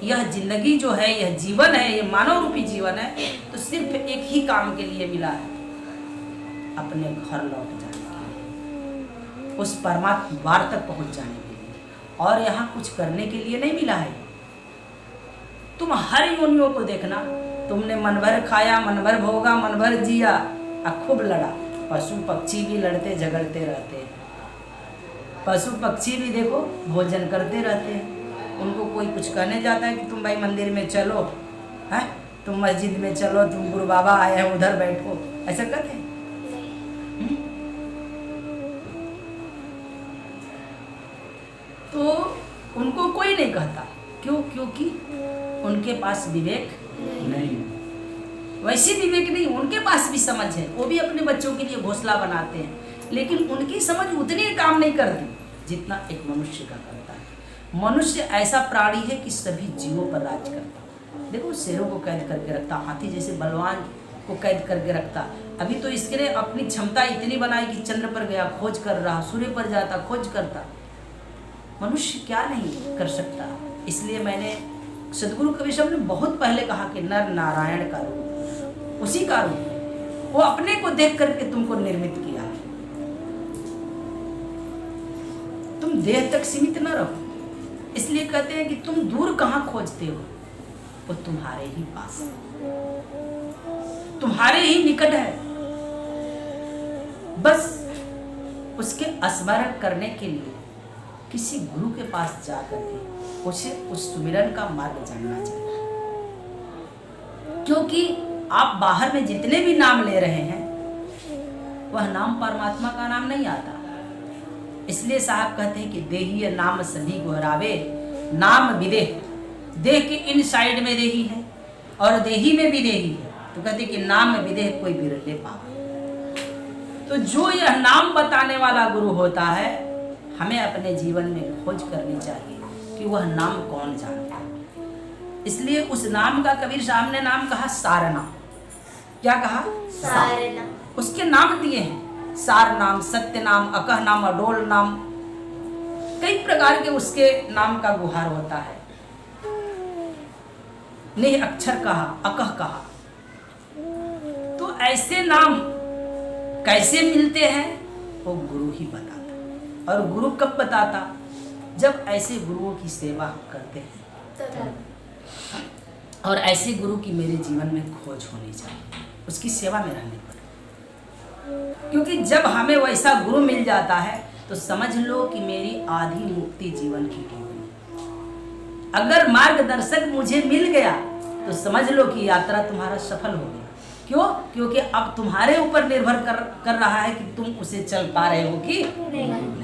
यह जिंदगी जो है, यह जीवन है, ये मानव रूपी जीवन है, तो सिर्फ एक ही काम के लिए मिला है, अपने घर लौट जाने के लिए, उस परमात्मा द्वार तक पहुंच जाने के लिए, और यहाँ कुछ करने के लिए नहीं मिला है। तुम हर योनियों को देखना, तुमने मन भर खाया, मन भर भोगा, मन भर जिया, खूब लड़ा। पशु पक्षी भी लड़ते झगड़ते रहते हैं। पशु पक्षी भी देखो भोजन करते रहते हैं, उनको कोई कुछ कहने जाता है कि तुम भाई मंदिर में चलो, हैं, तुम मस्जिद में चलो, तुम गुरु बाबा आए हैं उधर बैठो, ऐसा कहते हैं? तो उनको कोई नहीं कहता, क्यों? क्योंकि उनके पास विवेक नहीं, वैसे विवेक नहीं, उनके पास भी समझ है, वो भी अपने बच्चों के लिए घोंसला बनाते हैं, लेकिन उनकी समझ उतनी काम नहीं करती जितना एक मनुष्य का करता है। मनुष्य ऐसा प्राणी है कि सभी जीवों पर राज करता है। देखो शेरों को कैद करके रखता, हाथी जैसे बलवान को कैद करके रखता। अभी तो इसके ने अपनी क्षमता इतनी बनाई कि चंद्र पर गया खोज कर रहा, सूर्य पर जाता खोज करता। मनुष्य क्या नहीं कर सकता। इसलिए मैंने सदगुरु कबीर साहब ने बहुत पहले कहा कि नर नारायण का रूप, उसी का रूप, वो अपने को देख करके तुमको निर्मित किया। तुम देह तक सीमित न रहो। इसलिए कहते हैं कि तुम दूर कहां खोजते हो, वो तुम्हारे ही पास है, तुम्हारे ही निकट है। बस उसके स्मरण करने के लिए किसी गुरु के पास जाकर के उसे उस सुमिरन का मार्ग जानना चाहिए। क्योंकि आप बाहर में जितने भी नाम ले रहे हैं वह नाम परमात्मा का नाम नहीं आता। इसलिए साहब कहते हैं कि देही नाम सभी गोहरावे, नाम विदेह। देह के इन साइड में देही है और देही में भी देही है, तो कहते हैं कि नाम विदेह कोई बिरले पावे। तो जो यह नाम बताने वाला गुरु होता है, हमें अपने जीवन में खोज करनी चाहिए कि वह नाम कौन जानता है। इसलिए उस नाम का कबीर साहब ने नाम कहा सारनाम। क्या कहा? सारनाम। उसके नाम दिए हैं, सार नाम, सत्य नाम, अकह नाम, अडोल नाम, कई प्रकार के उसके नाम का गुहार होता है। निह अक्षर कहा, अकह कहा। तो ऐसे नाम कैसे मिलते हैं वो गुरु ही बताता। और गुरु कब बताता? जब ऐसे गुरुओं की सेवा करते हैं। और ऐसे गुरु की मेरे जीवन में खोज होनी चाहिए, उसकी सेवा में रहने पर। क्योंकि जब हमें वैसा गुरु मिल जाता है तो समझ लो कि मेरी आधी मुक्ति जीवन की हो गई। अगर मार्गदर्शक मुझे मिल गया तो समझ लो कि यात्रा तुम्हारा सफल हो गया। क्यों? क्योंकि अब तुम्हारे ऊपर निर्भर कर रहा है कि तुम उसे चल पा रहे हो कि नहीं।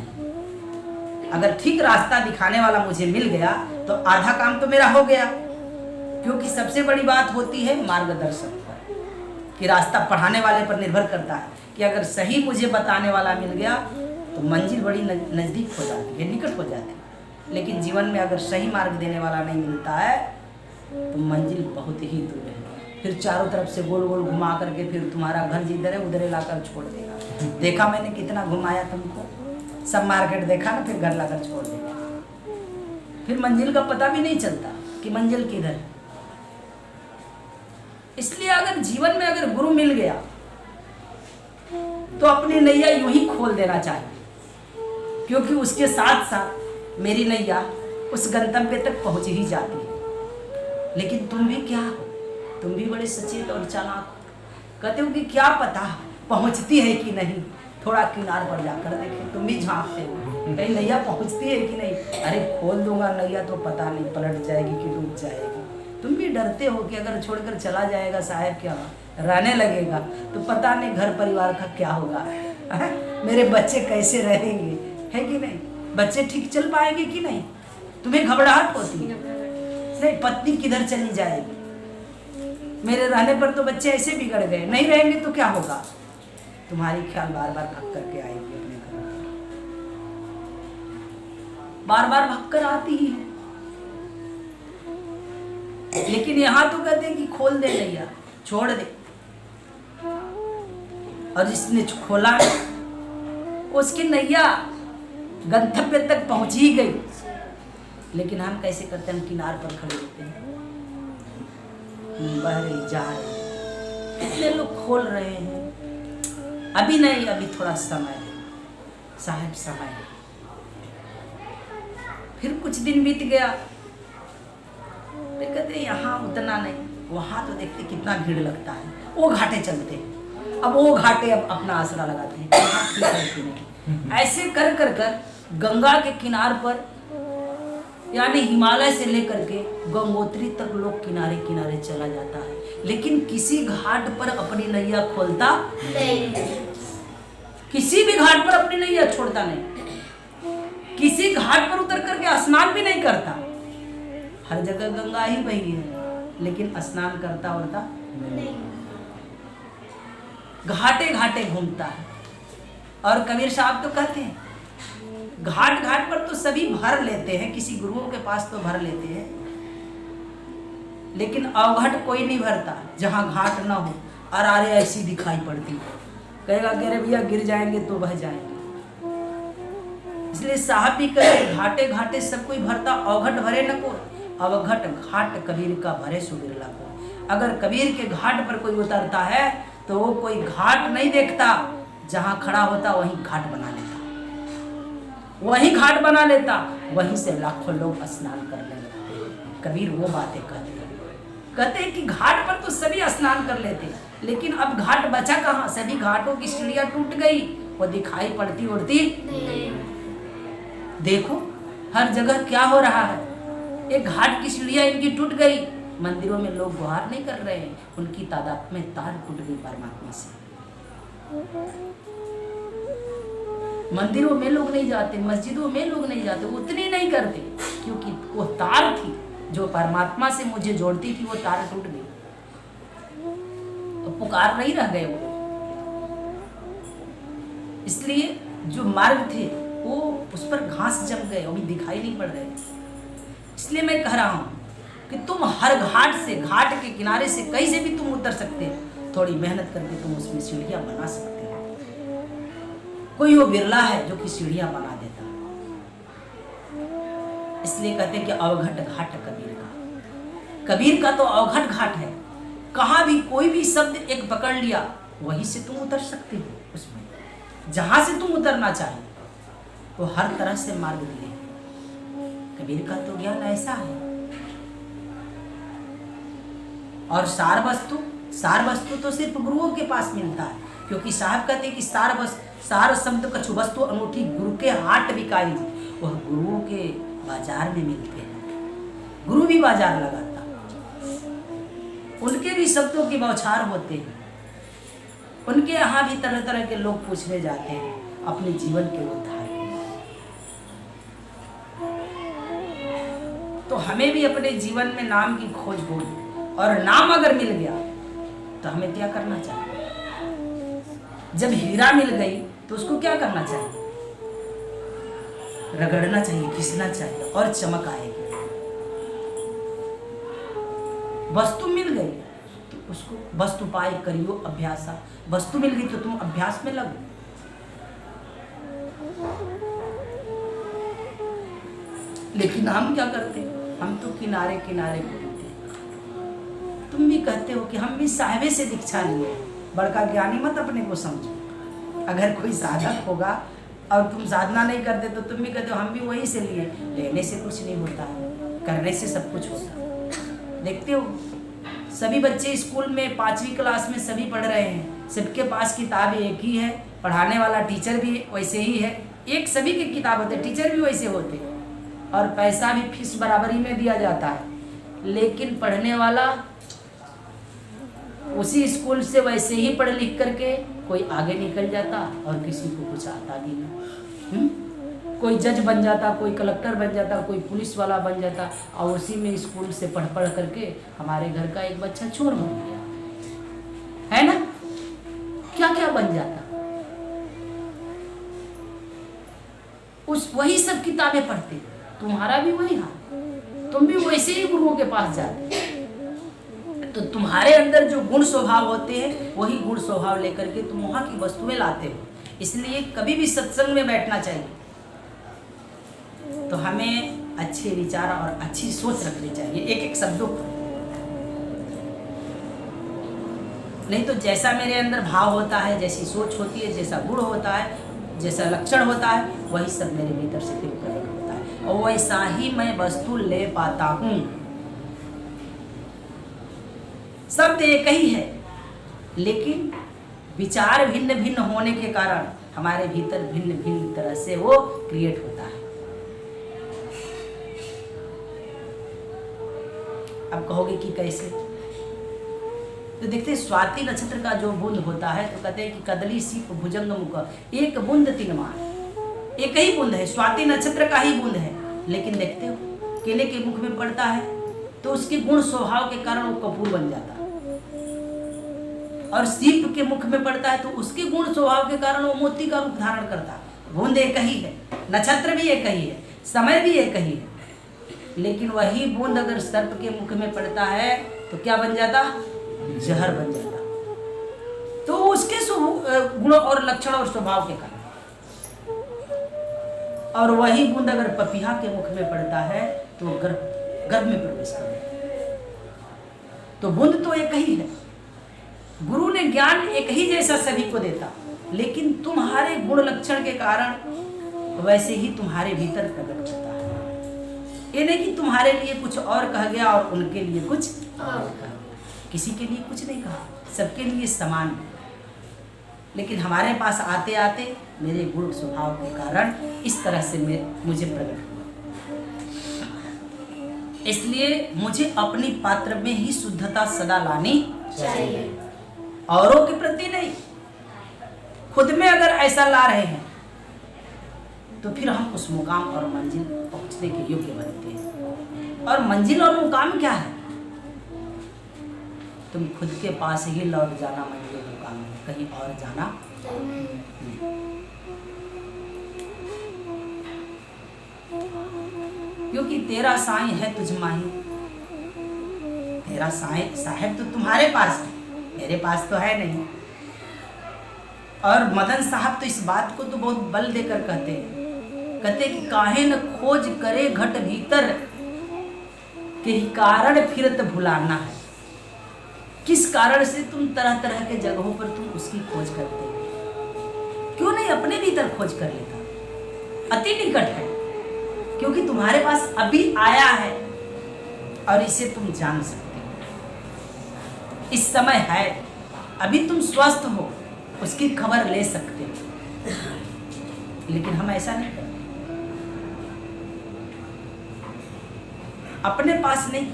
अगर ठीक रास्ता दिखाने वाला मुझे मिल गया तो आधा काम तो मेरा हो गया। क्योंकि सबसे बड़ी बात होती है मार्गदर्शक पर, कि रास्ता पढ़ाने वाले पर निर्भर करता है कि अगर सही मुझे बताने वाला मिल गया तो मंजिल बड़ी नज़दीक हो जाती है, निकट हो जाती है। लेकिन जीवन में अगर सही मार्ग देने वाला नहीं मिलता है तो मंजिल बहुत ही दूर है। फिर चारों तरफ से गोल गोल घुमा करके फिर तुम्हारा घर जिधर है उधर लाकर छोड़ देगा। देखा मैंने कितना घुमाया तुमको, सब मार्केट देखा ना, फिर घर लाकर छोड़ देगा। फिर मंजिल का पता भी नहीं चलता कि मंजिल किधर है। इसलिए अगर जीवन में अगर गुरु मिल गया तो अपनी नैया यूं ही खोल देना चाहिए। क्योंकि उसके साथ साथ मेरी नैया उस गंतव्य तक पहुंच ही जाती है। लेकिन तुम भी क्या हो, तुम भी बड़े सचेत और चालाक हो। कहते हो कि क्या पता पहुंचती है कि नहीं, थोड़ा किनार पर जाकर देखें। तुम भी झांकते हो कहीं नैया पहुंचती है कि नहीं। अरे खोल दूंगा नैया तो पता नहीं पलट जाएगी कि डूब जाएगी। तुम भी डरते हो कि अगर छोड़कर चला जाएगा साहब, क्या रहने लगेगा तो पता नहीं घर परिवार का क्या होगा, मेरे बच्चे कैसे रहेंगे, है कि नहीं, बच्चे ठीक चल पाएंगे कि नहीं। तुम्हें घबराहट होती है, नहीं पत्नी किधर चली जाएगी, मेरे रहने पर तो बच्चे ऐसे बिगड़ गए, नहीं रहेंगे तो क्या होगा। तुम्हारी ख्याल बार बार भग करके आएगी अपने घर, बार बार भग कर आती ही है। लेकिन यहाँ तो कहते हैं कि खोल दे नैया, छोड़ दे। और जिसने खोला उसकी नैया गंतव्य तक पहुंच ही गई। लेकिन हम कैसे करते हैं, हम किनार पर खड़े होते हैं, बह रही जा रही। कितने लोग खोल रहे हैं, अभी नहीं, अभी थोड़ा समय है साहब, समय है। फिर कुछ दिन बीत गया, फिर कहते यहाँ उतना नहीं, वहां तो देखते कितना भीड़ लगता है, वो घाटे चलते हैं। अब वो घाटे अब अपना आसरा लगाते हैं, ठीक है कि नहीं। ऐसे कर कर कर गंगा के किनार पर, यानी हिमालय से लेकर के गंगोत्री तक लोग किनारे किनारे चला जाता है। लेकिन किसी घाट पर अपनी नैया खोलता नहीं, किसी भी घाट पर अपनी नैया छोड़ता नहीं, किसी घाट पर उतर करके स्नान भी नहीं करता। हर जगह गंगा ही बही है, लेकिन स्नान करता उड़ता नहीं, घाटे घाटे घूमता है। और कबीर साहब तो कहते हैं घाट घाट पर तो सभी भर लेते हैं, किसी गुरुओं के पास तो भर लेते हैं, लेकिन अवघट कोई नहीं भरता जहां घाट ना हो। अरारे ऐसी दिखाई पड़ती, कहेगा कि अरे भैया गिर जाएंगे तो बह जाएंगे। इसलिए साहब भी कहे घाटे घाटे सब कोई भरता, अवघट भरे न को, अवघट घाट कबीर का भरे सो बिरला को। अगर कबीर के घाट पर कोई उतरता है तो तो वो कोई घाट नहीं देखता, जहां खड़ा होता वहीं घाट बना लेता, वहीं घाट बना लेता, वहीं से लाखों लोग स्नान करने लगते हैं। कबीर वो बातें कहते हैं कि घाट पर तो सभी स्नान कर लेते, लेकिन अब घाट बचा कहाँ? सभी घाटों की सीढ़ियां टूट गई, वो दिखाई पड़ती उड़ती नहीं। देखो हर जगह क्या हो रहा है, एक घाट की सीढ़ियां इनकी टूट गई, मंदिरों में लोग गुहार नहीं कर रहे हैं, उनकी तादाद में तार टूट गई परमात्मा से। मंदिरों में लोग नहीं जाते, मस्जिदों में लोग नहीं जाते, उतने नहीं करते, क्योंकि वो तार थी जो परमात्मा से मुझे जोड़ती थी, वो तार टूट गई, तो पुकार नहीं रह गए वो। इसलिए जो मार्ग थे वो उस पर घास जम गए, अभी दिखाई नहीं पड़ रहे। इसलिए मैं कह रहा हूं कि तुम हर घाट से, घाट के किनारे से कहीं से भी तुम उतर सकते हो, थोड़ी मेहनत करके तुम उसमें सीढ़ियां बना सकते हो। कोई वो बिरला है जो कि सीढ़ियां बना देता, इसलिए कहते हैं कि अवघट घाट कबीर का। कबीर का तो अवघट घाट है, कहां भी कोई भी शब्द एक पकड़ लिया, वहीं से तुम उतर सकते हो, उसमें जहां से तुम उतरना चाहिए वो हर तरह से मार्ग दिए। कबीर का तो ज्ञान ऐसा है। और सार वस्तु तो सिर्फ गुरुओं के पास मिलता है, क्योंकि साहब कहते हैं कि सार शब्द कछु वस्तु अनूठी गुरु के हाट बिकाई जी, वह गुरुओं के बाजार में मिलते हैं। गुरु भी बाजार लगाता, उनके भी शब्दों के बौछार होते हैं, उनके यहाँ भी तरह तरह के लोग पूछने जाते हैं अपने जीवन के उद्धार के लिए। तो हमें भी अपने जीवन में नाम की खोज होगी, और नाम अगर मिल गया तो हमें क्या करना चाहिए? जब हीरा मिल गई तो उसको क्या करना चाहिए? रगड़ना चाहिए, घिसना चाहिए, और चमक आएगी। वस्तु मिल गई तो उसको वस्तु पाए करियो अभ्यासा, वस्तु मिल गई तो तुम अभ्यास में लगो। लेकिन हम क्या करते हैं? हम तो किनारे किनारे घूमते हैं। तुम भी कहते हो कि हम भी साहिबे से दीक्षा लिए, बड़का ज्ञानी मत अपने को समझो। अगर कोई साधक होगा और तुम साधना नहीं करते तो तुम भी कहते हो हम भी वहीं से लिए। लेने से कुछ नहीं होता है, करने से सब कुछ होता है। देखते हो सभी बच्चे स्कूल में 5वीं क्लास में सभी पढ़ रहे हैं, सबके पास किताब एक ही है, पढ़ाने वाला टीचर भी वैसे ही है, एक सभी की किताब होते, टीचर भी वैसे होते, और पैसा भी फीस बराबरी में दिया जाता है। लेकिन पढ़ने वाला उसी स्कूल से वैसे ही पढ़ लिख करके कोई आगे निकल जाता और किसी को कुछ आता भी नहीं। कोई जज बन जाता, कोई कलेक्टर बन जाता, कोई पुलिस वाला बन जाता, और उसी में स्कूल से पढ़ पढ़ करके हमारे घर का एक बच्चा चोर बन गया है ना, क्या क्या बन जाता। उस वही सब किताबें पढ़ते, तुम्हारा भी वही हाल, तुम भी वैसे ही गुरुओं के पास जाते, तो तुम्हारे अंदर जो गुण स्वभाव होते हैं वही गुण स्वभाव लेकर के तुम वहां की वस्तुएं लाते हो। इसलिए कभी भी सत्संग में बैठना चाहिए तो हमें अच्छे विचार और अच्छी सोच रखनी चाहिए एक एक शब्दों पर। नहीं तो जैसा मेरे अंदर भाव होता है, जैसी सोच होती है, जैसा गुण होता है, जैसा लक्षण होता है, वही सब मेरे भीतर से फिर प्रकट होता है, और वैसा ही मैं वस्तु ले पाता हूँ। शब्द एक ही है, लेकिन विचार भिन्न भिन्न होने के कारण हमारे भीतर भिन्न भिन्न तरह से वो क्रिएट होता है। अब कहोगे कि कैसे? तो देखते स्वाति नक्षत्र का जो बूंद होता है तो कहते हैं कि कदली सीप भुजंग मुख, एक बूंद तीन मान। एक ही बूंद है, स्वाति नक्षत्र का ही बूंद है, लेकिन देखते हो केले के मुख में पड़ता है तो उसके गुण स्वभाव के कारण वो कपूर बन जाता है, और सीप के मुख में पड़ता है तो उसके गुण स्वभाव के कारण वो मोती का रूप धारण करता है। बूंद एक ही है, नक्षत्र भी एक ही है, समय भी एक ही है, लेकिन वही बूंद अगर सर्प के मुख में पड़ता है तो क्या बन जाता? जहर बन जाता। तो उसके गुणों और लक्षण और स्वभाव के कारण। और वही बूंद अगर पपीहा के मुख में पड़ता है तो गर्भ में प्रवेश करता है। तो बूंद तो एक ही है, गुरु ने ज्ञान एक ही जैसा सभी को देता, लेकिन तुम्हारे गुण लक्षण के कारण वैसे ही तुम्हारे भीतर प्रकट होता है। ये नहीं कि तुम्हारे लिए कुछ और कहा गया और उनके लिए कुछ और कहा गया। किसी के लिए कुछ नहीं कहा, सबके लिए समान। लेकिन हमारे पास आते आते मेरे गुण स्वभाव के कारण इस तरह से मुझे प्रकट हुआ। इसलिए मुझे अपनी पात्र में ही शुद्धता सदा लानी चाहिए, औरों के प्रति नहीं। खुद में अगर ऐसा ला रहे हैं तो फिर हम उस मुकाम और मंजिल पहुंचने के योग्य बनते हैं। और मंजिल और मुकाम क्या है? तुम खुद के पास ही लौट जाना मंजिल मुकाम है, कहीं और जाना नहीं। क्योंकि तेरा साईं है तुझ माही, तेरा साईं साहेब तो तुम्हारे पास है, मेरे पास तो है नहीं। और मदन साहब तो इस बात को तो बहुत बल देकर कहते कि काहे न खोज करे घट भीतर के ही कारण फिरत भुलाना है। किस कारण से तुम तरह तरह के जगहों पर तुम उसकी खोज करते हो? क्यों नहीं अपने भीतर खोज कर लेता? अति निकट है, क्योंकि तुम्हारे पास अभी आया है और इसे तुम जान सकते हो। इस समय है, अभी तुम स्वस्थ हो, उसकी खबर ले सकते हो। लेकिन हम ऐसा नहीं करते। अपने पास नहीं,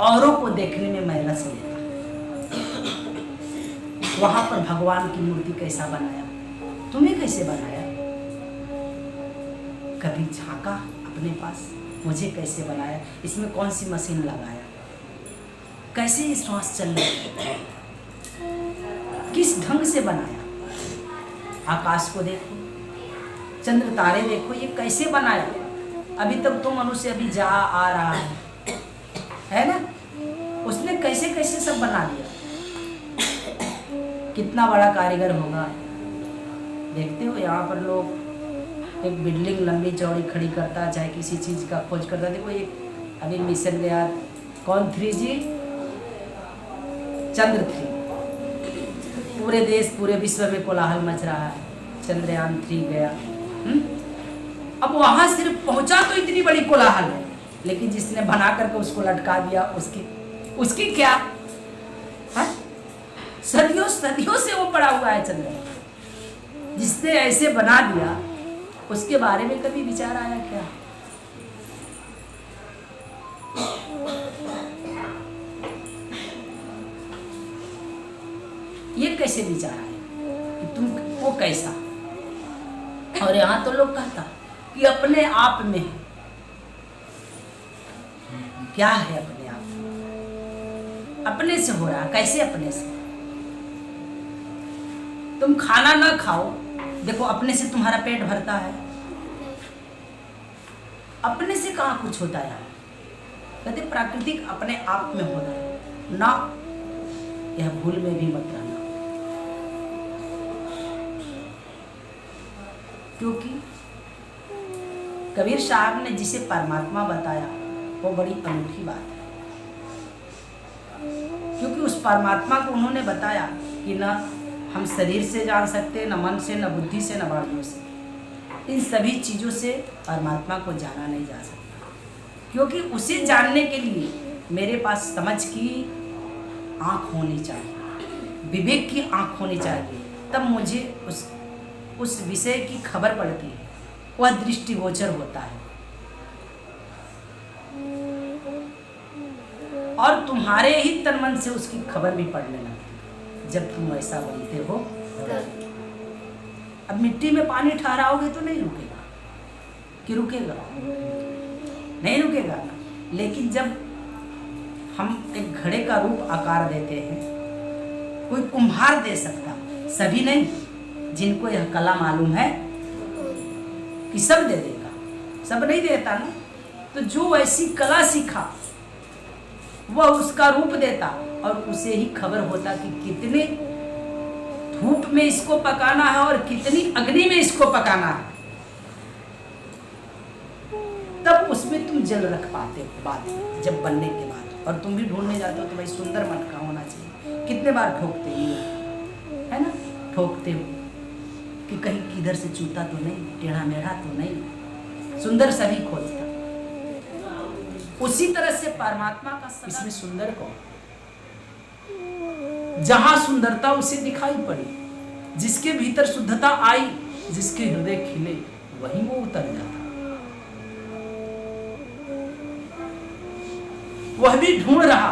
औरों को देखने में मैं रस लेता। वहां पर भगवान की मूर्ति कैसा बनाया, तुम्हें कैसे बनाया? कभी झांका अपने पास, मुझे कैसे बनाया, इसमें कौन सी मशीन लगाया, कैसे ये श्वास चल रही है, किस ढंग से बनाया? आकाश को देखो, चंद्र तारे देखो, ये कैसे बनाया? अभी तक तो मनुष्य अभी जा आ रहा है ना? उसने कैसे कैसे सब बना दिया। कितना बड़ा कारीगर होगा। देखते हो यहाँ पर लोग एक बिल्डिंग लंबी चौड़ी खड़ी करता, चाहे किसी चीज का खोज करता। देखो ये अभी मिशन गया, कौन 3G, चंद्र 3, पूरे देश पूरे विश्व में कोलाहल मच रहा है। चंद्रयान 3 गया। अब वहां सिर्फ पहुंचा तो इतनी बड़ी कोलाहल है, लेकिन जिसने बना करके उसको लटका दिया, उसकी क्या है? सदियों सदियों से वो पड़ा हुआ है चंद्र। जिसने ऐसे बना दिया, उसके बारे में कभी विचार आया क्या? ये कैसे विचार आया कि तुम वो कैसा? और यहां तो लोग कहता कि अपने आप में क्या है, अपने आप में, अपने से हो रहा। कैसे अपने से? तुम खाना ना खाओ, देखो अपने से तुम्हारा पेट भरता है। अपने से कहाँ कुछ होता है? कहते प्राकृतिक अपने आप में होता है ना, यह भूल में भी मत रहना। क्योंकि कबीर साहब ने जिसे परमात्मा बताया वो बड़ी अनूठी बात है। क्योंकि उस परमात्मा को उन्होंने बताया कि न हम शरीर से जान सकते, न मन से, न बुद्धि से, न वाणियों से। इन सभी चीज़ों से परमात्मा को जाना नहीं जा सकता। क्योंकि उसे जानने के लिए मेरे पास समझ की आँख होनी चाहिए, विवेक की आँख होनी चाहिए, तब मुझे उस विषय की खबर पड़ती है, वह दृष्टिगोचर होता है। और तुम्हारे ही तन मन से उसकी खबर भी पड़ने लगती है जब तुम ऐसा बोलते हो। अब मिट्टी में पानी ठहराओगे तो नहीं रुकेगा, कि रुकेगा? नहीं रुकेगा ना। लेकिन जब हम एक घड़े का रूप आकार देते हैं, कोई कुम्हार दे सकता, सभी नहीं। जिनको यह कला मालूम है कि सब दे देगा, सब नहीं देता ना। तो जो ऐसी कला सीखा वह उसका रूप देता, और उसे ही खबर होता कि कितने धूप में इसको पकाना है और कितनी अग्नि में इसको पकाना है। तब उसमें तुम जल रख पाते हो बाद में, जब बनने के बाद। और तुम भी ढूंढने जाते हो तो भाई सुंदर मटका होना चाहिए। कितने बार ठोकते हो, है ना, ठोकते हो कि कहीं किधर से चूता तो नहीं, टेढ़ा मेढ़ा तो नहीं, सुंदर सभी खोजता। उसी तरह से परमात्मा का इसमें सुंदर कौन? जहां सुंदरता उसे दिखाई पड़ी, जिसके भीतर शुद्धता आई, जिसके हृदय खिले, वहीं वो उतर जाता। वह भी ढूंढ रहा,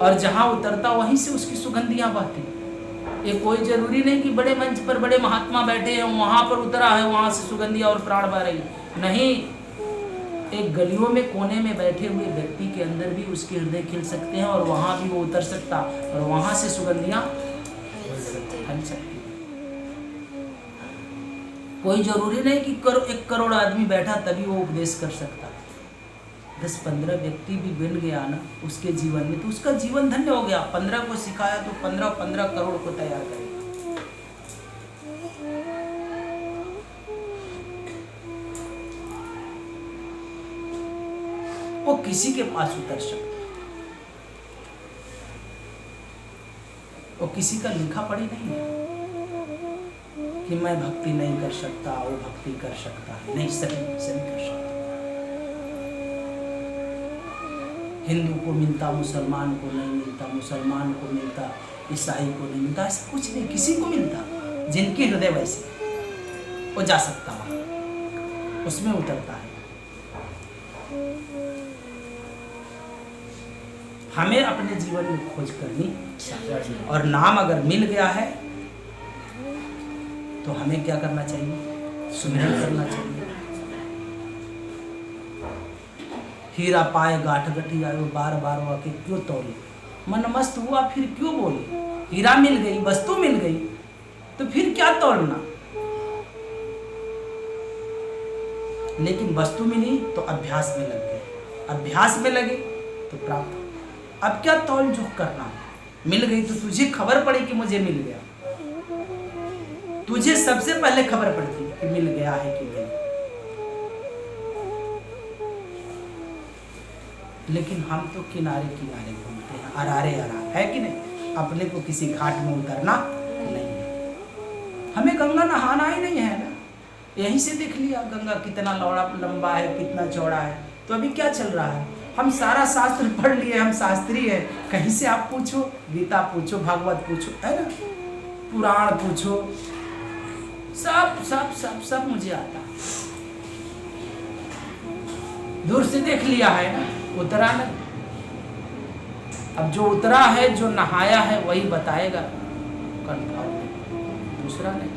और जहां उतरता वहीं से उसकी सुगंधियां बहती। ये कोई जरूरी नहीं कि बड़े मंच पर बड़े महात्मा बैठे हैं, वहां पर उतरा है, वहां से सुगंधियां और प्राण बह रही, नहीं। एक गलियों में कोने में बैठे हुए व्यक्ति के अंदर भी उसके हृदय खिल सकते हैं, और वहां भी वो उतर सकता, और वहां से सुगंधियां फैल सकती। कोई जरूरी नहीं कि 1 करोड़ आदमी बैठा तभी वो उपदेश कर सकता। 10-15 व्यक्ति भी बन गया ना उसके जीवन में, तो उसका जीवन धन्य हो गया। 15 को सिखाया तो 15 करोड़ को तैयार करेगा। वो किसी के पास उतर सकता, वो किसी का लिखा पढ़ी नहीं है कि मैं भक्ति नहीं कर सकता, वो भक्ति कर सकता है, नहीं, सभी कर सकता। हिंदू को मिलता, मुसलमान को नहीं मिलता, मुसलमान को मिलता, ईसाई को नहीं मिलता, ऐसा कुछ नहीं, किसी को मिलता। जिनके हृदय वैसे, वो जा सकता है, उसमें उतरता है। हमें अपने जीवन में खोज करनी, और नाम अगर मिल गया है तो हमें क्या करना चाहिए? सुमिरन करना चाहिए। हीरा पाए गाठ गठी आयो, बार बार आके क्यों तोले, मन मस्त हुआ फिर क्यों बोले। हीरा मिल गई, वस्तु मिल गई, तो फिर क्या तोड़ना। लेकिन वस्तु मिली तो अभ्यास में लग गए, अभ्यास में लगे तो प्राप्त। अब क्या तौल झुक करना है? मिल गई तो तुझे खबर पड़ी कि मुझे मिल गया, तुझे सबसे पहले खबर पड़ती कि मिल गया है कि नहीं। लेकिन हम तो किनारे किनारे घूमते हैं, अरारे अरार, है कि नहीं? अपने को किसी घाट में उतरना नहीं है। हमें गंगा नहाना ही नहीं है ना, यहीं से देख लिया गंगा कितना लंबा है, कितना चौड़ा है। तो अभी क्या चल रहा है? हम सारा शास्त्र पढ़ लिए, हम शास्त्री है। कहीं से आप पूछो, गीता पूछो, भागवत पूछो, है ना, पुराण पूछो, सब सब सब सब मुझे आता। दूर से देख लिया है ना, उतरा नहीं। अब जो उतरा है, जो नहाया है, वही बताएगा कंफर्म, दूसरा नहीं।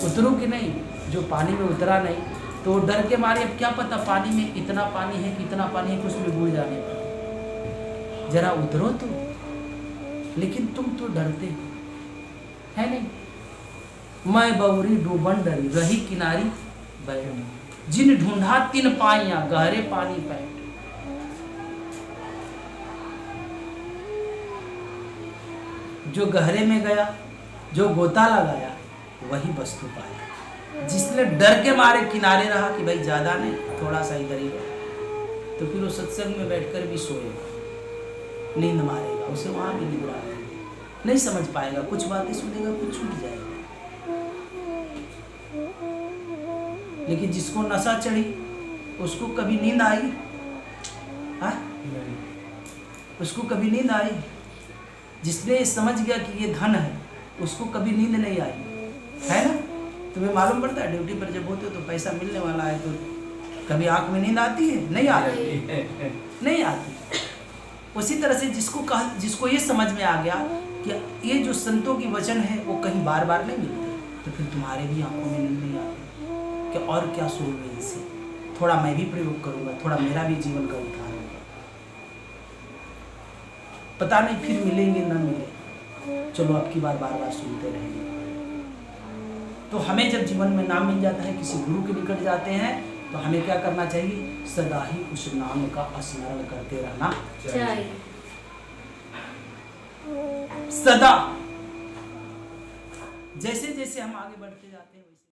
उतरू कि नहीं, जो पानी में उतरा नहीं तो डर के मारे, अब क्या पता पानी में इतना पानी है, कितना पानी है कि उसमें बुड़ जाने पर। जरा उतरो तो। लेकिन तुम तो डरते हो, है नहीं। मैं बउरी डूबन डरी, रही किनारी बैठ, जिन ढूंढा तिन पाइया, गहरे पानी पैठ। जो गहरे में गया, जो गोता लगाया, वही वस्तु पाया। जिसने डर के मारे किनारे रहा कि भाई ज्यादा नहीं, थोड़ा सा इधर ही रहा, तो फिर वो सत्संग में बैठकर भी सोएगा, नींद मारेगा, उसे वहां भी नींद आएगी, नहीं समझ पाएगा, कुछ बातें सुनेगा, कुछ छूट जाएगा। लेकिन जिसको नशा चढ़ी, उसको कभी नींद आई? हाँ, उसको कभी नींद आई? जिसने समझ गया कि ये धन है, उसको कभी नींद नहीं आई, है ना। तुम्हें मालूम पड़ता है, ड्यूटी पर जब होते हो तो पैसा मिलने वाला है, तो कभी आंख में नींद आती है? नहीं आती, नहीं आती। उसी तरह से जिसको ये समझ में आ गया कि ये जो संतों की वचन है वो कहीं बार बार नहीं मिलते, तो फिर तुम्हारे भी आंखों में नींद नहीं आती कि और क्या सोचूंगा इनसे, थोड़ा मैं भी प्रयोग करूंगा, थोड़ा मेरा भी जीवन का उद्धार होगा। पता नहीं फिर मिलेंगे ना मिले, चलो अब की बार बार सुनते रहेंगे। तो हमें जब जीवन में नाम मिल जाता है, किसी गुरु के निकट जाते हैं, तो हमें क्या करना चाहिए? सदा ही उस नाम का स्मरण करते रहना चाहिए, सदा। जैसे जैसे हम आगे बढ़ते जाते हैं